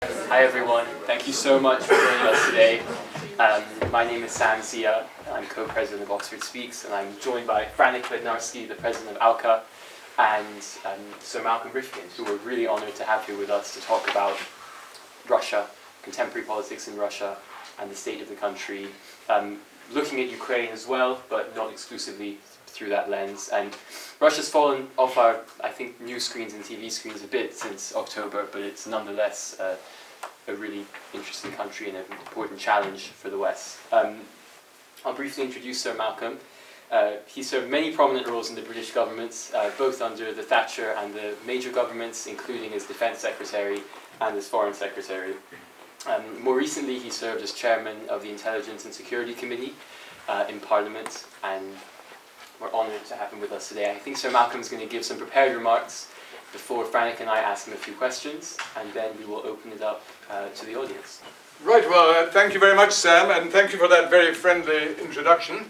Hi everyone, thank you so much for joining us today. My name is Sam Zia, I'm co-president of Oxford Speaks, and I'm joined by Franek, Bednarski, the president of ALCA, and Sir Malcolm Rifkind, who we're really honoured to have here with us to talk about Russia, contemporary politics in Russia, and the state of the country, looking at Ukraine as well, but not exclusively through that lens. And Russia's fallen off our, I think, news screens and TV screens a bit since October, but it's nonetheless a really interesting country and an important challenge for the West. I'll briefly introduce Sir Malcolm. He served many prominent roles in the British governments, both under the Thatcher and the major governments, including as Defence Secretary and as Foreign Secretary. More recently, he served as chairman of the Intelligence and Security Committee in Parliament, and we're honoured to have him with us today. I think Sir Malcolm is going to give some prepared remarks before Franek and I ask him a few questions, and then we will open it up to the audience. Right, well, thank you very much, Sam, and thank you for that very friendly introduction.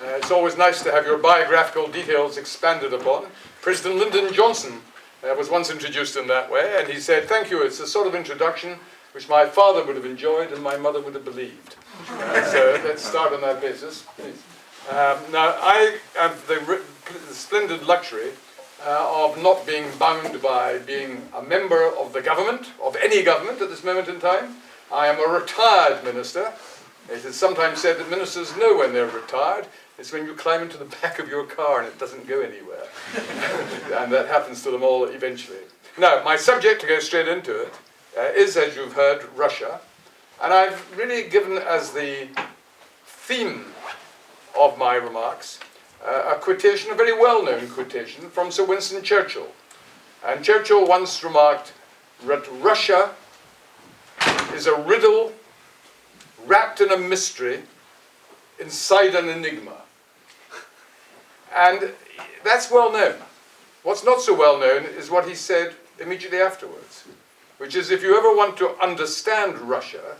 It's always nice to have your biographical details expanded upon. President Lyndon Johnson was once introduced in that way, and he said, "Thank you, it's a sort of introduction which my father would have enjoyed and my mother would have believed." So let's start on that basis, please. Now, I have the splendid luxury of not being bound by being a member of the government, of any government at this moment in time. I am a retired minister. It is sometimes said that ministers know when they're retired. It's when you climb into the back of your car and it doesn't go anywhere. And that happens to them all eventually. Now, my subject, to go straight into it, is, as you've heard, Russia. And I've really given as the theme of my remarks a quotation, a very well-known quotation from Sir Winston Churchill. And Churchill once remarked that Russia is a riddle wrapped in a mystery inside an enigma. And that's well known. What's not so well known is what he said immediately afterwards, which is, if you ever want to understand Russia,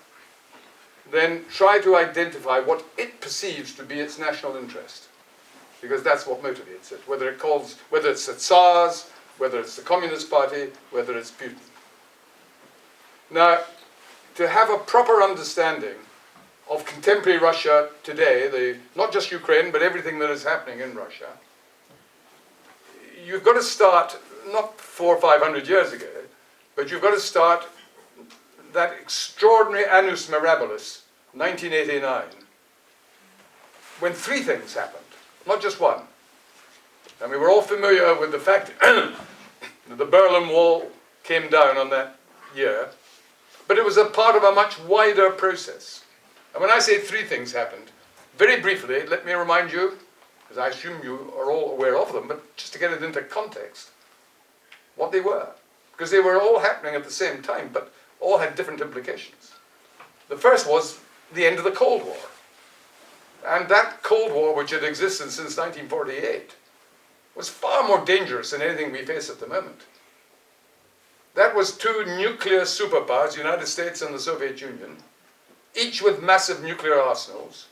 then try to identify what it perceives to be its national interest, because that's what motivates it, whether it's the Tsars, whether it's the Communist Party, whether it's Putin. Now, to have a proper understanding of contemporary Russia today, not just Ukraine, but everything that is happening in Russia, you've got to start not 400 or 500 years ago, but you've got to start that extraordinary annus mirabilis, 1989, when three things happened, not just one. And we were all familiar with the fact that the Berlin Wall came down on that year, but it was a part of a much wider process. And when I say three things happened, very briefly, let me remind you, because I assume you are all aware of them, but just to get it into context, what they were. Because they were all happening at the same time, but all had different implications. The first was the end of the Cold War. And that Cold War, which had existed since 1948, was far more dangerous than anything we face at the moment. That was two nuclear superpowers, the United States and the Soviet Union, each with massive nuclear arsenals,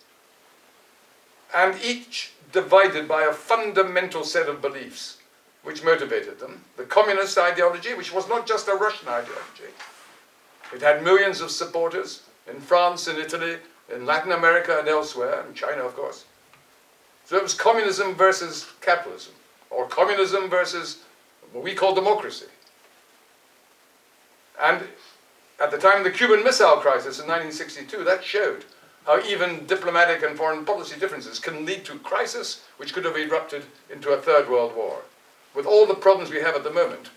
and each divided by a fundamental set of beliefs which motivated them. The communist ideology, which was not just a Russian ideology. It had millions of supporters in France, in Italy, in Latin America and elsewhere, and China, of course. So it was communism versus capitalism, or communism versus what we call democracy. And at the time of the Cuban Missile Crisis in 1962, that showed how even diplomatic and foreign policy differences can lead to crisis which could have erupted into a third world war. With all the problems we have at the moment,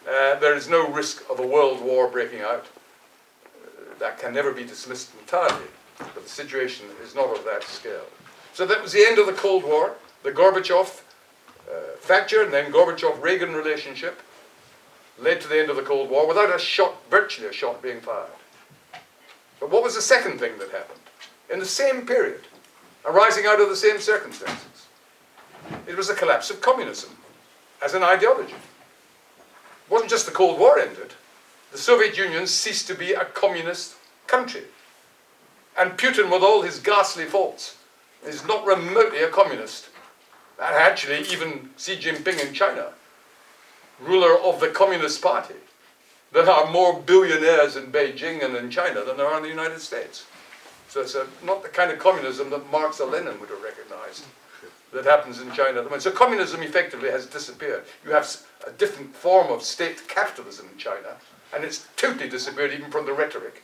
there is no risk of a world war breaking out. That can never be dismissed entirely, but the situation is not of that scale. So that was the end of the Cold War, the Gorbachev-Thatcher and then Gorbachev-Reagan relationship led to the end of the Cold War without virtually a shot being fired. But what was the second thing that happened? In the same period, arising out of the same circumstances, it was the collapse of communism as an ideology. It wasn't just the Cold War ended. The Soviet Union ceased to be a communist country. And Putin, with all his ghastly faults, is not remotely a communist. And actually, even Xi Jinping in China, ruler of the Communist Party, there are more billionaires in Beijing and in China than there are in the United States. So it's not the kind of communism that Marx or Lenin would have recognized that happens in China at the moment. So communism effectively has disappeared. You have a different form of state capitalism in China, and it's totally disappeared even from the rhetoric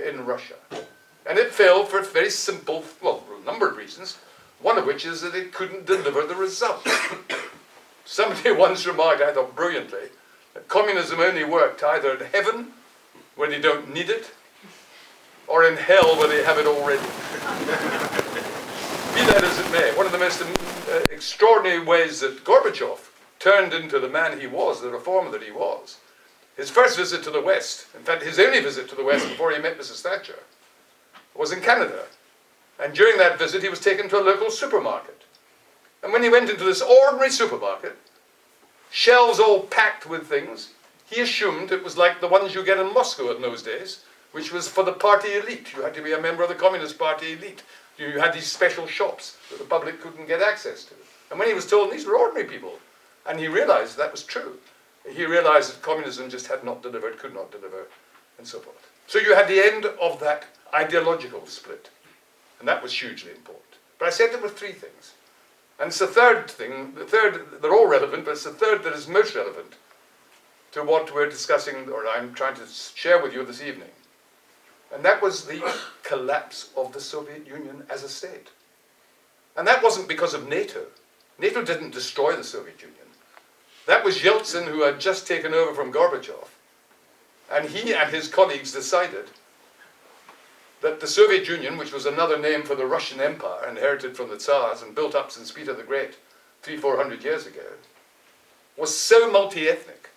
in Russia. And it failed for a very simple, well, a number of reasons, one of which is that it couldn't deliver the result. Somebody once remarked, I thought brilliantly, that communism only worked either in heaven, where they don't need it, or in hell, where they have it already. Be that as it may, one of the most extraordinary ways that Gorbachev turned into the man he was, the reformer that he was, his first visit to the West, in fact his only visit to the West before he met Mrs. Thatcher, was in Canada. And during that visit he was taken to a local supermarket. And when he went into this ordinary supermarket, shelves all packed with things, he assumed it was like the ones you get in Moscow in those days, which was for the party elite. You had to be a member of the Communist Party elite. You had these special shops that the public couldn't get access to. And when he was told these were ordinary people, and he realized that was true, he realized that communism just had not delivered, could not deliver, and so forth. So you had the end of that ideological split. And that was hugely important. But I said there were three things. And it's the third thing, they're all relevant, but it's the third that is most relevant to what we're discussing, or I'm trying to share with you this evening. And that was the collapse of the Soviet Union as a state. And that wasn't because of NATO. NATO didn't destroy the Soviet Union. That was Yeltsin, who had just taken over from Gorbachev. And he and his colleagues decided that the Soviet Union, which was another name for the Russian Empire, inherited from the Tsars and built up since Peter the Great 300-400 years ago, was so multi-ethnic,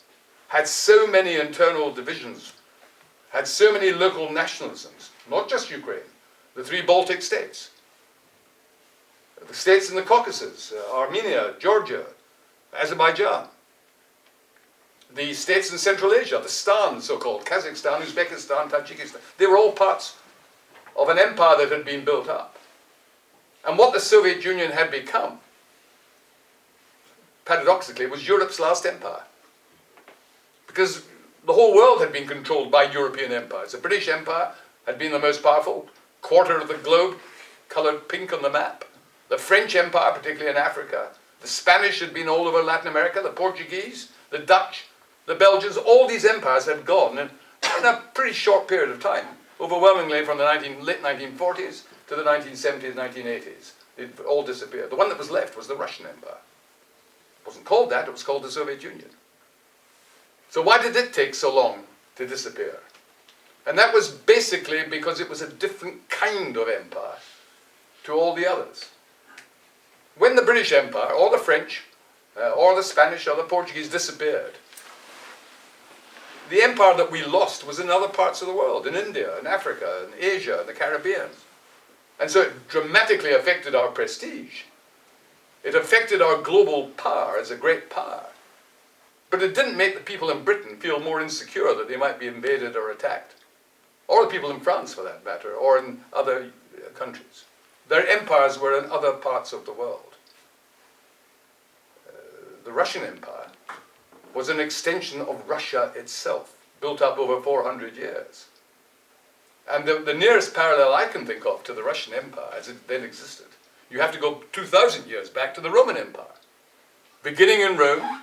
had so many internal divisions, had so many local nationalisms, not just Ukraine, the three Baltic states, the states in the Caucasus, Armenia, Georgia, Azerbaijan, the states in Central Asia, the Stan, so-called, Kazakhstan, Uzbekistan, Tajikistan, they were all parts of an empire that had been built up. And what the Soviet Union had become, paradoxically, was Europe's last empire. Because the whole world had been controlled by European empires. The British Empire had been the most powerful, quarter of the globe, coloured pink on the map. The French Empire, particularly in Africa. The Spanish had been all over Latin America, the Portuguese, the Dutch, the Belgians. All these empires had gone in a pretty short period of time, overwhelmingly from the late 1940s to the 1970s, 1980s. It all disappeared. The one that was left was the Russian Empire. It wasn't called that, it was called the Soviet Union. So why did it take so long to disappear? And that was basically because it was a different kind of empire to all the others. When the British Empire, or the French, or the Spanish, or the Portuguese disappeared, the empire that we lost was in other parts of the world, in India, in Africa, in Asia, in the Caribbean. And so it dramatically affected our prestige. It affected our global power as a great power. But it didn't make the people in Britain feel more insecure that they might be invaded or attacked. Or the people in France, for that matter, or in other countries. Their empires were in other parts of the world. The Russian Empire was an extension of Russia itself, built up over 400 years. And the nearest parallel I can think of to the Russian Empire, as it then existed, you have to go 2,000 years back to the Roman Empire. Beginning in Rome,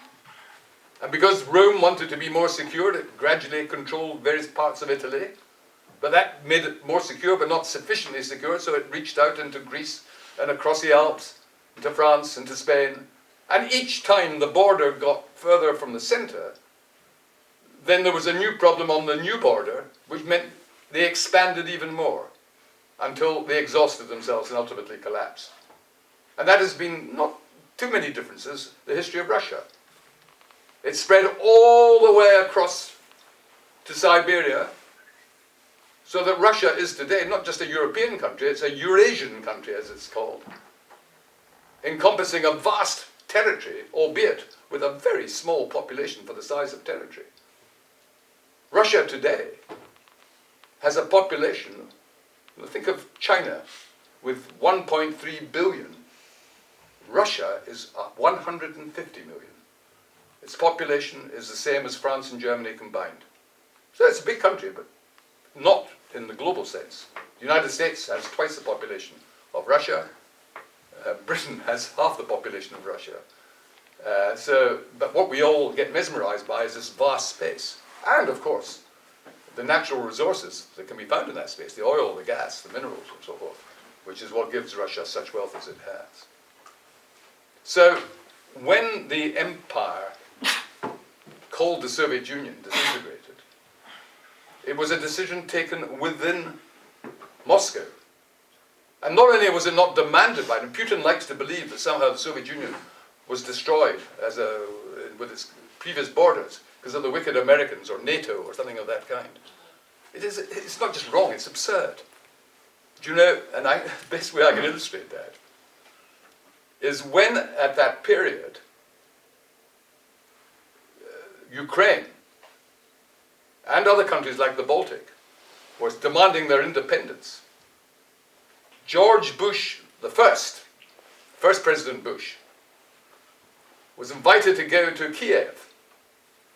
and because Rome wanted to be more secure, it gradually controlled various parts of Italy. But that made it more secure, but not sufficiently secure, so it reached out into Greece and across the Alps, into France, into Spain. And each time the border got further from the center, then there was a new problem on the new border, which meant they expanded even more until they exhausted themselves and ultimately collapsed. And that has been, not too many differences, the history of Russia. It spread all the way across to Siberia, so that Russia is today not just a European country, it's a Eurasian country, as it's called, encompassing a vast territory, albeit with a very small population for the size of territory. Russia today has a population, think of China, with 1.3 billion. Russia is 150 million. Its population is the same as France and Germany combined. So it's a big country, but not in the global sense. The United States has twice the population of Russia. Britain has half the population of Russia. But what we all get mesmerized by is this vast space. And, of course, the natural resources that can be found in that space, the oil, the gas, the minerals, and so forth, which is what gives Russia such wealth as it has. So, when the empire called the Soviet Union disintegrated, it was a decision taken within Moscow. And not only was it not demanded by them, Putin likes to believe that somehow the Soviet Union was destroyed with its previous borders because of the wicked Americans or NATO or something of that kind. It's not just wrong, it's absurd. Do you know, and the best way I can illustrate that is when, at that period, Ukraine and other countries like the Baltic was demanding their independence. George Bush, the first President Bush, was invited to go to Kiev,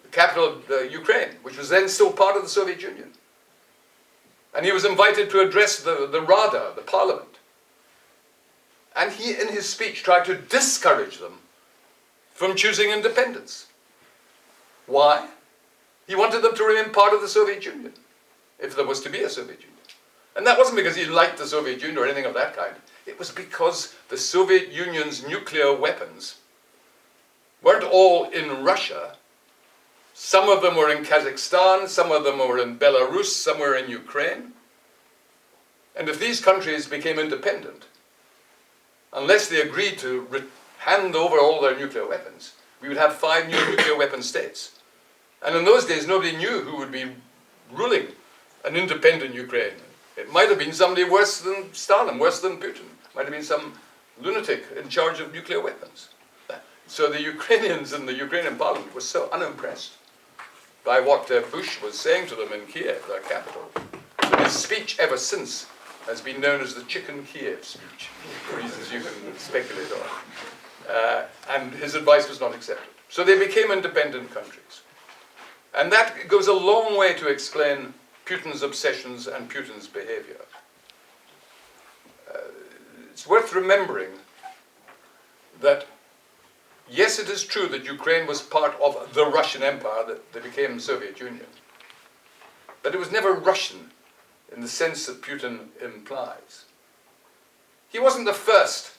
the capital of Ukraine, which was then still part of the Soviet Union. And he was invited to address the Rada, the parliament. And he, in his speech, tried to discourage them from choosing independence. Why? He wanted them to remain part of the Soviet Union, if there was to be a Soviet Union. And that wasn't because he liked the Soviet Union or anything of that kind. It was because the Soviet Union's nuclear weapons weren't all in Russia. Some of them were in Kazakhstan, some of them were in Belarus, some were in Ukraine. And if these countries became independent, unless they agreed to hand over all their nuclear weapons, we would have 5 new nuclear weapon states. And in those days, nobody knew who would be ruling an independent Ukraine. It might have been somebody worse than Stalin, worse than Putin. It might have been some lunatic in charge of nuclear weapons. So the Ukrainians in the Ukrainian parliament were so unimpressed by what Bush was saying to them in Kiev, their capital, that his speech ever since has been known as the Chicken Kiev speech, for reasons you can speculate on. And his advice was not accepted. So they became independent countries. And that goes a long way to explain Putin's obsessions and Putin's behavior. It's worth remembering that, yes, it is true that Ukraine was part of the Russian Empire that became the Soviet Union. But it was never Russian in the sense that Putin implies. He wasn't the first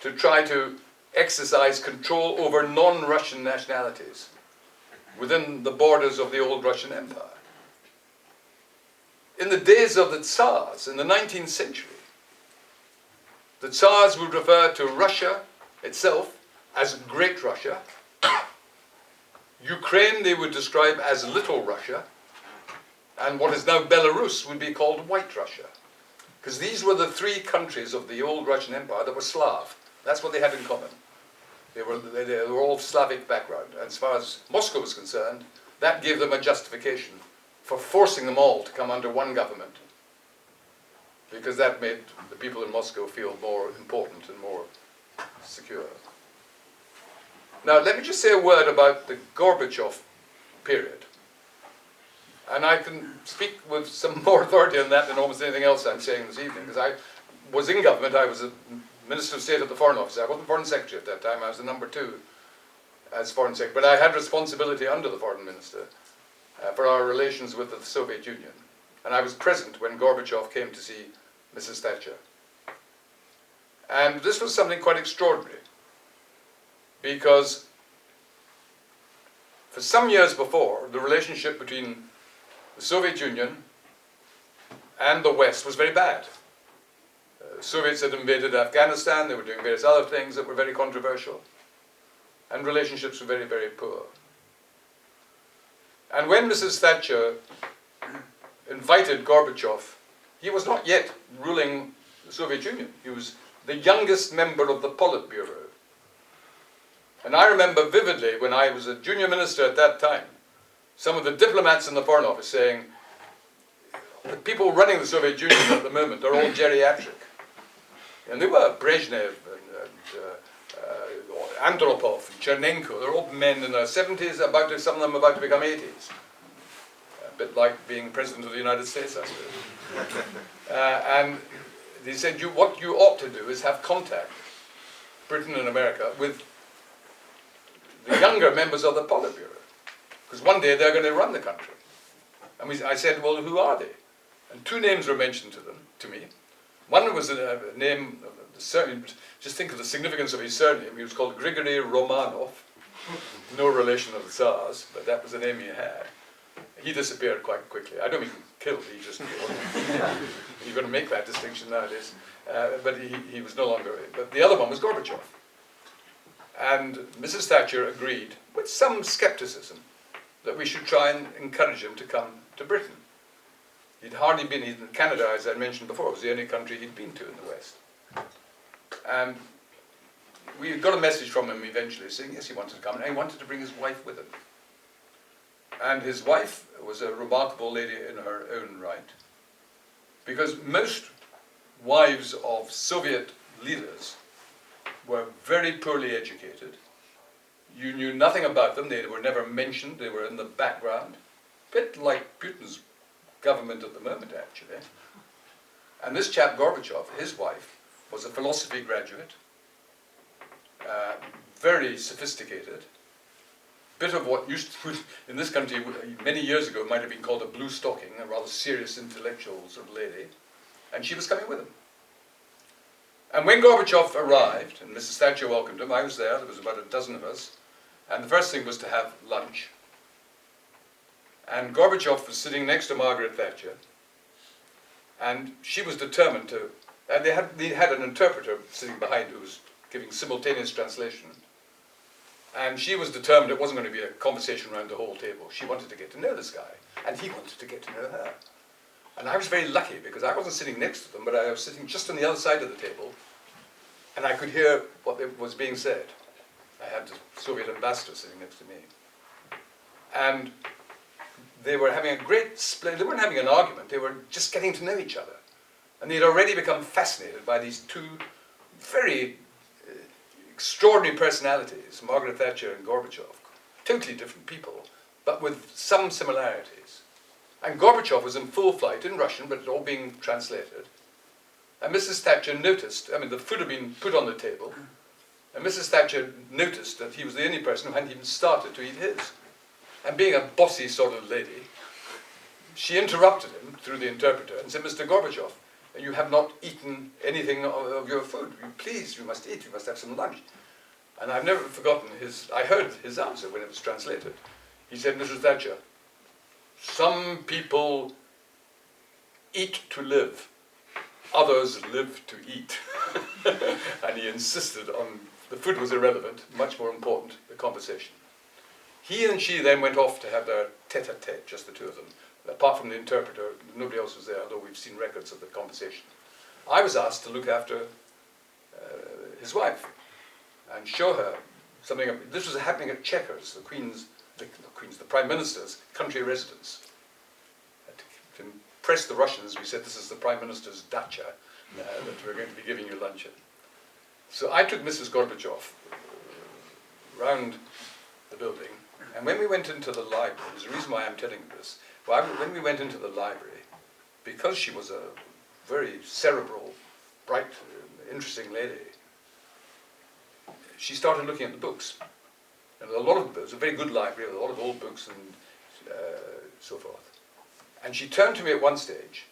to try to exercise control over non-Russian nationalities within the borders of the old Russian Empire. In the days of the Tsars, in the 19th century, the Tsars would refer to Russia itself as Great Russia. Ukraine they would describe as Little Russia, and what is now Belarus would be called White Russia. Because these were the 3 countries of the old Russian Empire that were Slav. That's what they had in common. They were all Slavic background. And as far as Moscow was concerned, that gave them a justification for forcing them all to come under one government, because that made the people in Moscow feel more important and more secure. Now, let me just say a word about the Gorbachev period. And I can speak with some more authority on that than almost anything else I'm saying this evening, because I was in government. I was a Minister of State at the Foreign Office. I wasn't Foreign Secretary at that time. I was the number 2 as Foreign Secretary. But I had responsibility under the Foreign Minister for our relations with the Soviet Union. And I was present when Gorbachev came to see Mrs. Thatcher. And this was something quite extraordinary, because for some years before, the relationship between the Soviet Union and the West was very bad. The Soviets had invaded Afghanistan, they were doing various other things that were very controversial, and relationships were very, very poor. And when Mrs. Thatcher invited Gorbachev, he was not yet ruling the Soviet Union. He was the youngest member of the Politburo. And I remember vividly, when I was a junior minister at that time, some of the diplomats in the Foreign Office saying, the people running the Soviet Union at the moment are all geriatric. And they were. Brezhnev and Andropov and Chernenko, they're all men in their 70s, some of them about to become 80s. A bit like being President of the United States, I suppose. And they said, what you ought to do is have contact, Britain and America, with the younger members of the Politburo. Because one day they're going to run the country. And I said, well, who are they? And two names were mentioned to me. One was a name, surname, just think of the significance of his surname. He was called Grigory Romanov. No relation of the Tsars, but that was the name he had. He disappeared quite quickly. I don't mean killed, he just you're going to make that distinction nowadays. But he was no longer. But the other one was Gorbachev. And Mrs. Thatcher agreed, with some skepticism, that we should try and encourage him to come to Britain. He'd hardly been in Canada, as I mentioned before. It was the only country he'd been to in the West. And we got a message from him eventually saying, yes, he wanted to come, and he wanted to bring his wife with him. And his wife was a remarkable lady in her own right, because most wives of Soviet leaders were very poorly educated. You knew nothing about them, they were never mentioned, they were in the background. A bit like Putin's government at the moment, actually. And this chap, Gorbachev, his wife, was a philosophy graduate, very sophisticated, bit of what used to, in this country many years ago, might have been called a blue stocking, a rather serious intellectual sort of lady, and she was coming with him. And when Gorbachev arrived, and Mrs. Thatcher welcomed him, I was there was about a dozen of us, and the first thing was to have lunch. And Gorbachev was sitting next to Margaret Thatcher, and she was determined to, and they had an interpreter sitting behind who was giving simultaneous translation, and she was determined it wasn't going to be a conversation around the whole table. She wanted to get to know this guy, and he wanted to get to know her. And I was very lucky, because I wasn't sitting next to them, but I was sitting just on the other side of the table, and I could hear what was being said. I had the Soviet ambassador sitting next to me. And they were having a great split. They weren't having an argument, they were just getting to know each other. And they'd already become fascinated by these two very extraordinary personalities, Margaret Thatcher and Gorbachev. Totally different people, but with some similarities. And Gorbachev was in full flight in Russian, but it all being translated. And Mrs. Thatcher noticed, I mean, the food had been put on the table, and Mrs. Thatcher noticed that he was the only person who hadn't even started to eat his. And being a bossy sort of lady, she interrupted him through the interpreter and said, Mr. Gorbachev, you have not eaten anything of your food. Please, you must eat, you must have some lunch. And I've never forgotten I heard his answer when it was translated. He said, Mrs. Thatcher, some people eat to live, others live to eat. And he insisted on, the food was irrelevant, much more important, the conversation. He and she then went off to have their tete-a-tete, just the two of them. Apart from the interpreter, nobody else was there, although we've seen records of the conversation. I was asked to look after his wife and show her something. This was happening at Chequers, the Prime Minister's country residence. To impress the Russians, we said this is the Prime Minister's dacha that we're going to be giving you lunch in. So I took Mrs. Gorbachev round the building, and when we went into the library, there's a reason why I'm telling you this. When we went into the library, because she was a very cerebral, bright, interesting lady, she started looking at the books. And a lot of books, it was a very good library with a lot of old books and so forth. And she turned to me at one stage,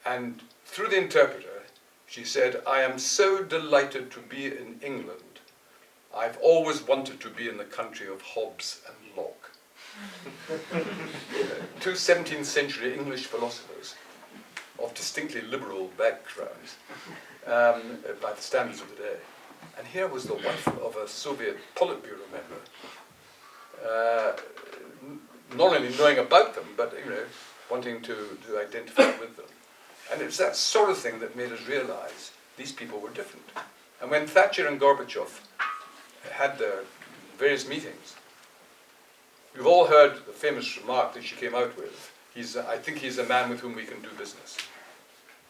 and through the interpreter, she said, I am so delighted to be in England. I've always wanted to be in the country of Hobbes and Locke. Two 17th century English philosophers of distinctly liberal backgrounds by the standards of the day. And here was the wife of a Soviet Politburo member, not only knowing about them, but wanting to identify with them. And it's that sort of thing that made us realize these people were different. And when Thatcher and Gorbachev had their various meetings, we've all heard the famous remark that she came out with, I think he's a man with whom we can do business.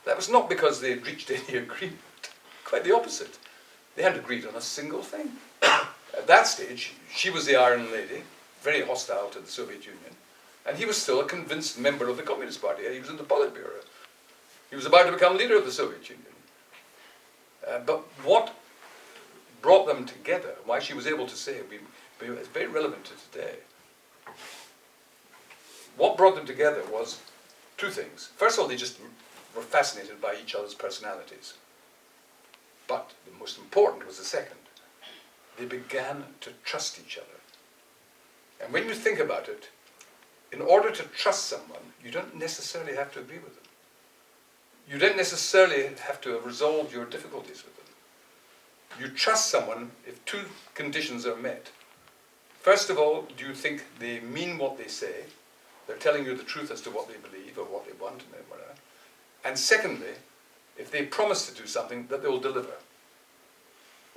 That was not because they had reached any agreement, quite the opposite. They hadn't agreed on a single thing. At that stage, she was the Iron Lady, very hostile to the Soviet Union, And he was still a convinced member of the Communist Party. He was in the Politburo. He was about to become leader of the Soviet Union. But what brought them together, why she was able to say, it's very relevant to today. What brought them together was two things. First of all, they just were fascinated by each other's personalities. But the most important was the second. They began to trust each other. And when you think about it, in order to trust someone, you don't necessarily have to agree with them. You don't necessarily have to have resolved your difficulties with them. You trust someone if two conditions are met. First of all, do you think they mean what they say? They're telling you the truth as to what they believe or what they want and whatever. And secondly, if they promise to do something, that they will deliver.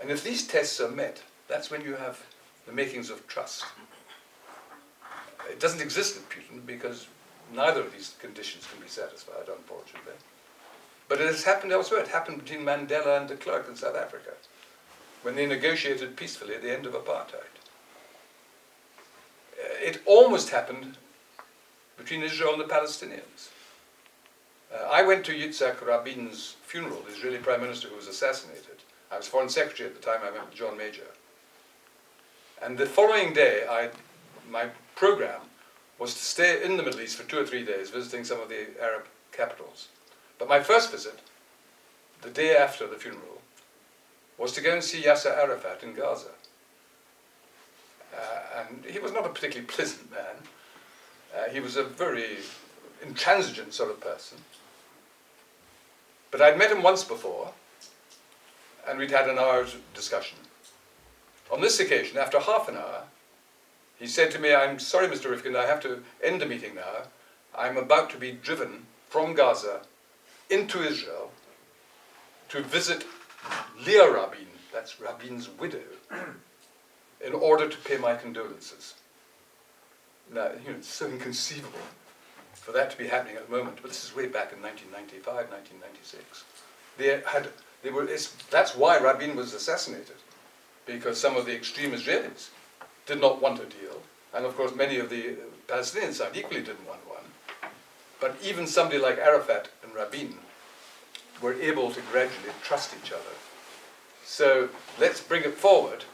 And if these tests are met, that's when you have the makings of trust. It doesn't exist in Putin because neither of these conditions can be satisfied, unfortunately. But it has happened elsewhere. It happened between Mandela and de Klerk in South Africa, when they negotiated peacefully at the end of apartheid. It almost happened between Israel and the Palestinians. I went to Yitzhak Rabin's funeral, the Israeli Prime Minister who was assassinated. I was Foreign Secretary at the time. I went with John Major. And the following day, my program was to stay in the Middle East for 2 or 3 days, visiting some of the Arab capitals. But my first visit, the day after the funeral, was to go and see Yasser Arafat in Gaza. And he was not a particularly pleasant man. He was a very intransigent sort of person. But I'd met him once before, and we'd had an hour's discussion. On this occasion, after half an hour, he said to me, "I'm sorry, Mr. Rifkind, I have to end the meeting now. I'm about to be driven from Gaza into Israel to visit Leah Rabin," that's Rabin's widow, "in order to pay my condolences." Now, it's so inconceivable for that to be happening at the moment, but this is way back in 1995, 1996. That's why Rabin was assassinated, because some of the extreme Israelis did not want a deal, and of course many of the Palestinian side equally didn't want one. But even somebody like Arafat and Rabin were able to gradually trust each other. So let's bring it forward.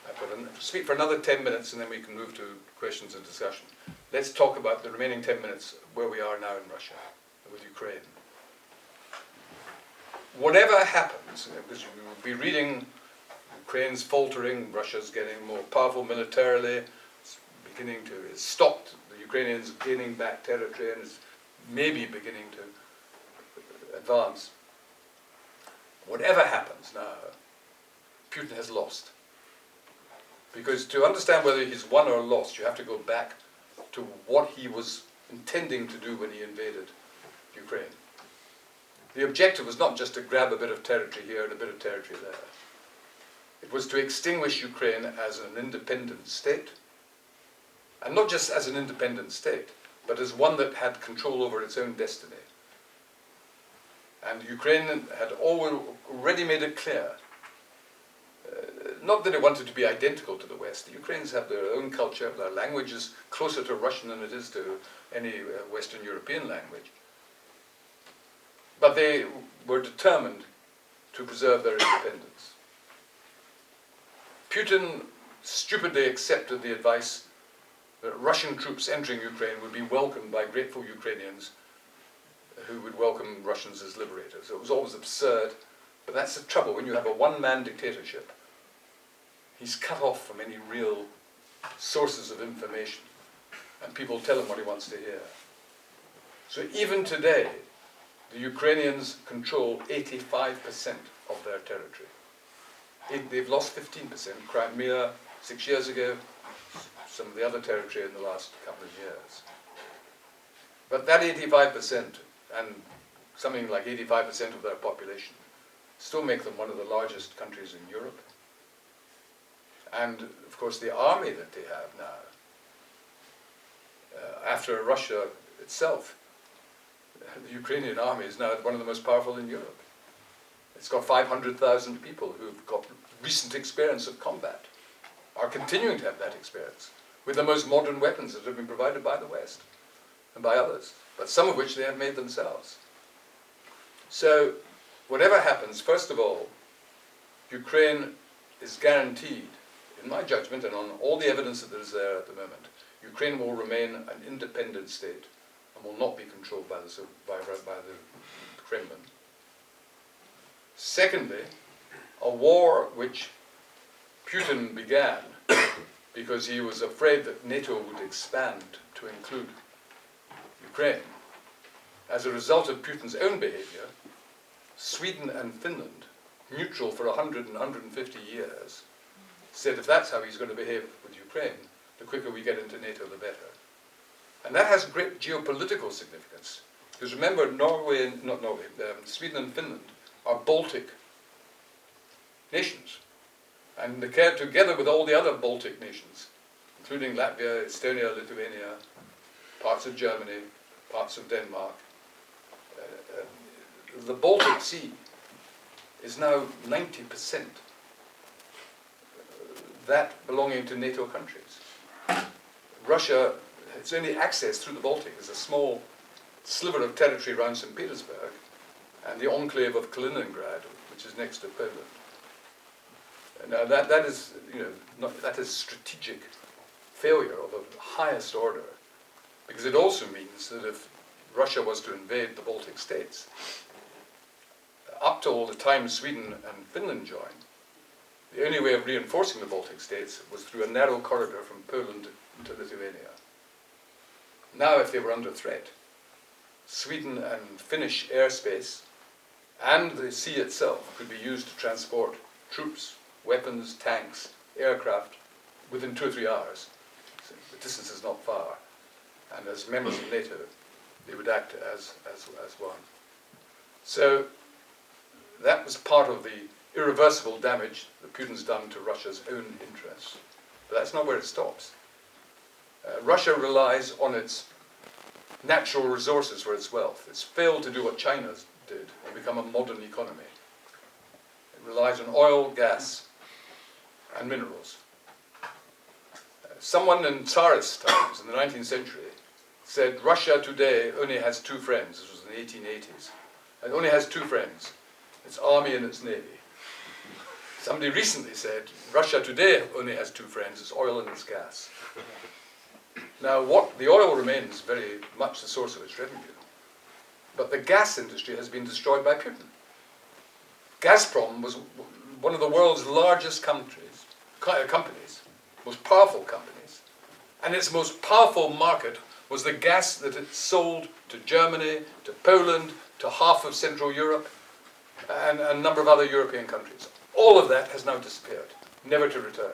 I've got to speak for another 10 minutes and then we can move to questions and discussion. Let's talk about the remaining 10 minutes where we are now in Russia, with Ukraine. Whatever happens, because you will be reading Ukraine's faltering, Russia's getting more powerful militarily, it's stopped the Ukrainians gaining back territory and is maybe beginning to advance. Whatever happens now, Putin has lost. Because to understand whether he's won or lost, you have to go back to what he was intending to do when he invaded Ukraine. The objective was not just to grab a bit of territory here and a bit of territory there. It was to extinguish Ukraine as an independent state, and not just as an independent state, but as one that had control over its own destiny. And Ukraine had already made it clear, not that it wanted to be identical to the West. The Ukrainians have their own culture, their language is closer to Russian than it is to any Western European language. But they were determined to preserve their independence. Putin stupidly accepted the advice that Russian troops entering Ukraine would be welcomed by grateful Ukrainians who would welcome Russians as liberators. So it was always absurd, but that's the trouble. When you have a one-man dictatorship, he's cut off from any real sources of information, and people tell him what he wants to hear. So even today, the Ukrainians control 85% of their territory. They've lost 15%, Crimea 6 years ago, some of the other territory in the last couple of years. But that 85%, and something like 85% of their population, still make them one of the largest countries in Europe. And of course the army that they have now, after Russia itself, the Ukrainian army is now one of the most powerful in Europe. It's got 500,000 people who've got recent experience of combat, are continuing to have that experience. with the most modern weapons that have been provided by the West and by others, but some of which they have made themselves. So, whatever happens, first of all, Ukraine is guaranteed, in my judgment and on all the evidence that is there at the moment, Ukraine will remain an independent state and will not be controlled by the Kremlin. Secondly, a war which Putin began because he was afraid that NATO would expand to include Ukraine. As a result of Putin's own behavior, Sweden and Finland, neutral for 100 and 150 years, said if that's how he's going to behave with Ukraine, the quicker we get into NATO, the better. And that has great geopolitical significance. Because remember, Sweden and Finland are Baltic nations. And together with all the other Baltic nations, including Latvia, Estonia, Lithuania, parts of Germany, parts of Denmark, the Baltic Sea is now 90% that belonging to NATO countries. Russia, its only access through the Baltic is a small sliver of territory around St. Petersburg and the enclave of Kaliningrad, which is next to Poland. Now that is strategic failure of the highest order, because it also means that if Russia was to invade the Baltic states, up till the time Sweden and Finland joined, the only way of reinforcing the Baltic states was through a narrow corridor from Poland to Lithuania. Now, if they were under threat, Sweden and Finnish airspace and the sea itself could be used to transport troops, weapons, tanks, aircraft within 2 or 3 hours. So the distance is not far. And as members of NATO, they would act as one. So that was part of the irreversible damage that Putin's done to Russia's own interests. But that's not where it stops. Russia relies on its natural resources for its wealth. It's failed to do what China did and become a modern economy. It relies on oil, gas, and minerals. Someone in Tsarist times, in the 19th century, said Russia today only has 2 friends. This was in the 1880s. It only has 2 friends. Its army and its navy. Somebody recently said Russia today only has 2 friends, its oil and its gas. Now, the oil remains very much the source of its revenue, but the gas industry has been destroyed by Putin. Gazprom was one of the world's largest companies, most powerful companies, and its most powerful market was the gas that it sold to Germany, to Poland, to half of Central Europe, and a number of other European countries. All of that has now disappeared, never to return.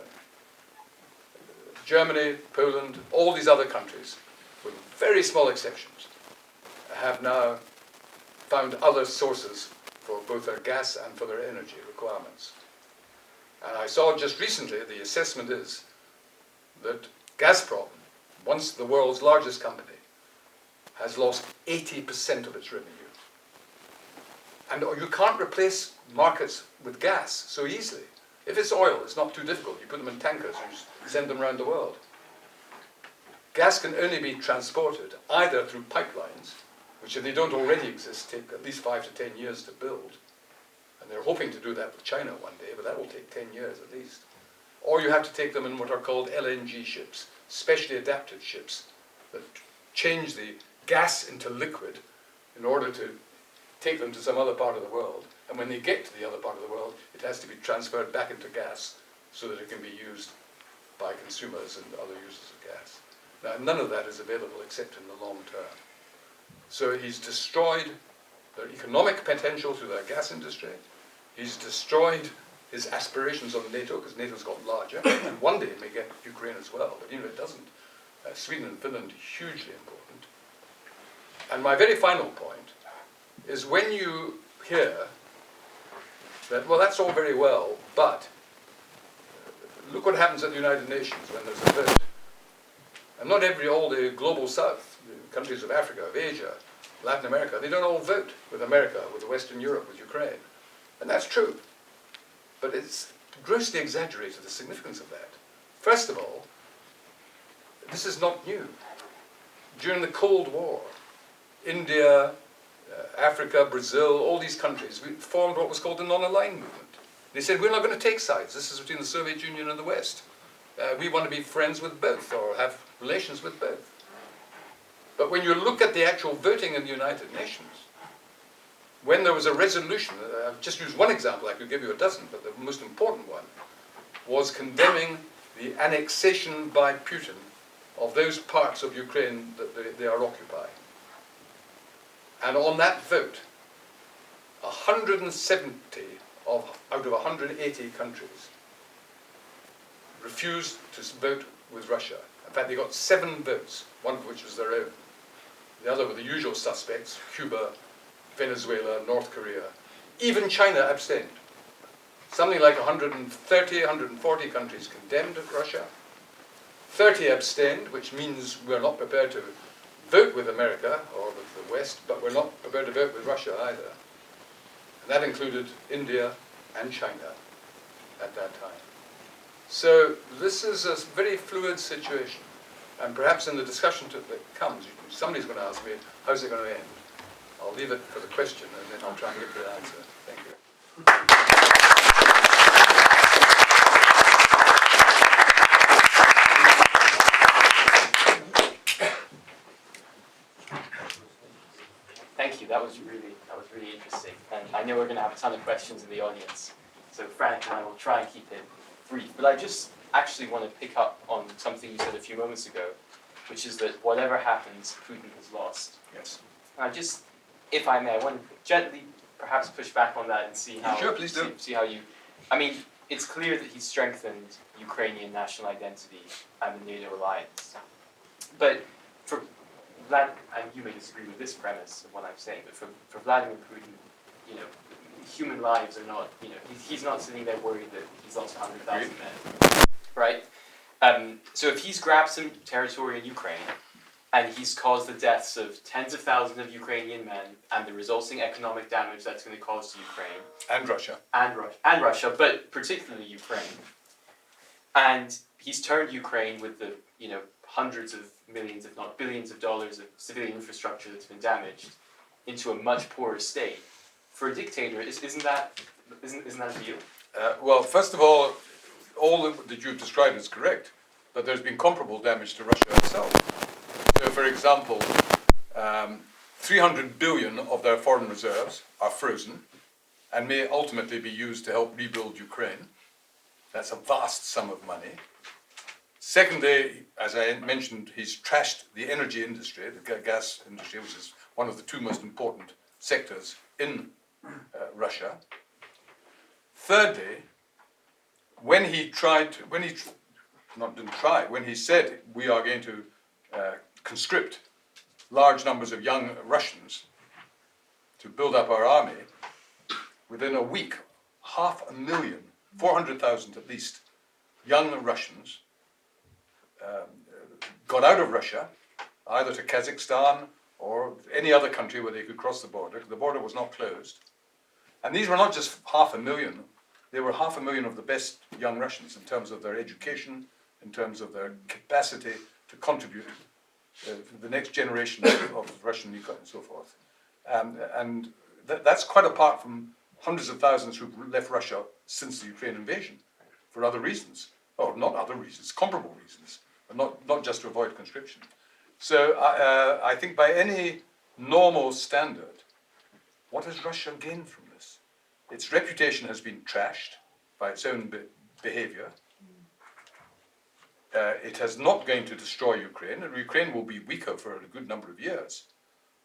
Germany, Poland, all these other countries, with very small exceptions, have now found other sources for both their gas and for their energy requirements. And I saw just recently, the assessment is that Gazprom, once the world's largest company, has lost 80% of its revenue. And you can't replace markets with gas so easily. If it's oil, it's not too difficult. You put them in tankers and send them around the world. Gas can only be transported either through pipelines, which if they don't already exist, take at least 5 to 10 years to build. And they're hoping to do that with China one day, but that will take 10 years at least. Or you have to take them in what are called LNG ships, specially adapted ships that change the gas into liquid in order to take them to some other part of the world. And when they get to the other part of the world, it has to be transferred back into gas so that it can be used by consumers and other users of gas. Now, none of that is available except in the long term. So he's destroyed their economic potential through their gas industry. He's destroyed his aspirations on NATO, because NATO's got larger, and one day it may get Ukraine as well, but it doesn't. Sweden and Finland are hugely important. And my very final point is when you hear that, well, that's all very well, but look what happens at the United Nations when there's a vote. And not all the global south, the countries of Africa, of Asia, Latin America, they don't all vote with America, with Western Europe, with Ukraine. And that's true. But it's grossly exaggerated, the significance of that. First of all, this is not new. During the Cold War, India, Africa, Brazil, all these countries formed what was called the non-aligned movement. They said, we're not going to take sides. This is between the Soviet Union and the West. We want to be friends with both or have relations with both. But when you look at the actual voting in the United Nations, when there was a resolution, I've just used one example, I could give you a dozen, but the most important one was condemning the annexation by Putin of those parts of Ukraine that they are occupying. And on that vote, 170 out of 180 countries refused to vote with Russia. In fact, they got 7 votes, one of which was their own. The other were the usual suspects, Cuba, Venezuela, North Korea. Even China abstained. Something like 130, 140 countries condemned Russia. 30 abstained, which means we're not prepared to vote with America or with the West, but we're not prepared to vote with Russia either. And that included India and China at that time. So this is a very fluid situation. And perhaps in the discussion that comes, somebody's going to ask me, how's it going to end? I'll leave it for the question and then I'll try and get to the answer. Thank you. Thank you. That was really interesting. And I know we're going to have a ton of questions in the audience. So Franek and I will try and keep it brief. But I just actually want to pick up on something you said a few moments ago, which is that whatever happens, Putin has lost. Yes. I just, if I may, I want to gently perhaps push back on that and see how. Sure, please do. See how you. I mean, it's clear that he's strengthened Ukrainian national identity and the NATO alliance. But for Vlad, and you may disagree with this premise of what I'm saying, but for Vladimir Putin, you know, human lives are not, you know, he's not sitting there worried that he's lost 100,000 men, right? So if he's grabbed some territory in Ukraine, and he's caused the deaths of tens of thousands of Ukrainian men, and the resulting economic damage that's going to cause to Ukraine. And Russia. And Russia, but particularly Ukraine. And he's turned Ukraine with the, you know, hundreds of millions, if not billions of dollars of civilian infrastructure that's been damaged into a much poorer state. For a dictator, isn't that a deal? Well, first of all that you've described is correct, but there's been comparable damage to Russia itself. So, for example, 300 billion of their foreign reserves are frozen and may ultimately be used to help rebuild Ukraine. That's a vast sum of money. Secondly, as I mentioned, he's trashed the energy industry, the gas industry, which is one of the 2 most important sectors in Russia. Thirdly, when he said we are going to conscript large numbers of young Russians to build up our army, within a week, 500,000, 400,000 at least, young Russians got out of Russia, either to Kazakhstan or any other country where they could cross the border. The border was not closed. And these were not just 500,000, they were 500,000 of the best young Russians in terms of their education, in terms of their capacity to contribute to the next generation of Russian youth and so forth. And that's quite apart from hundreds of thousands who've left Russia since the Ukraine invasion for other reasons. Or not other reasons, comparable reasons, but not just to avoid conscription. So I think by any normal standard, what has Russia gained from this? Its reputation has been trashed by its own behavior. It has not going to destroy Ukraine, and Ukraine will be weaker for a good number of years.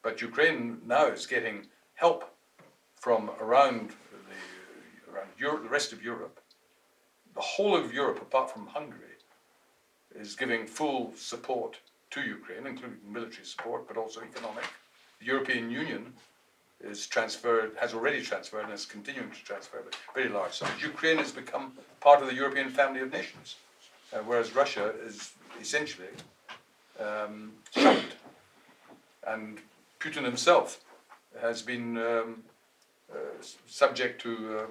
But Ukraine now is getting help from around the rest of Europe. The whole of Europe, apart from Hungary, is giving full support to Ukraine, including military support, but also economic. The European Union has already transferred and is continuing to transfer very large sums. Ukraine has become part of the European family of nations, whereas Russia is essentially shunned. And Putin himself has been subject to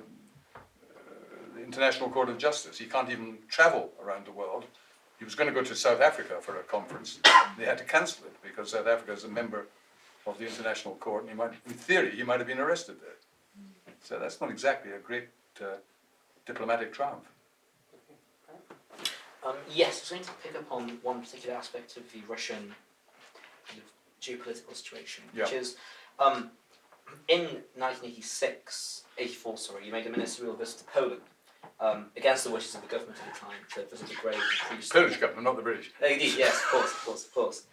the International Court of Justice. He can't even travel around the world He was going to go to South Africa for a conference. They had to cancel it because South Africa is a member of the International Court, and in theory, he might have been arrested there. So that's not exactly a great diplomatic triumph. Yes, I was going to pick up on one particular aspect of the Russian kind of geopolitical situation, which is in 1984, you made a ministerial visit to Poland against the wishes of the government at the time to visit the grave of priests. Polish government, not the British. Indeed, yes, of course.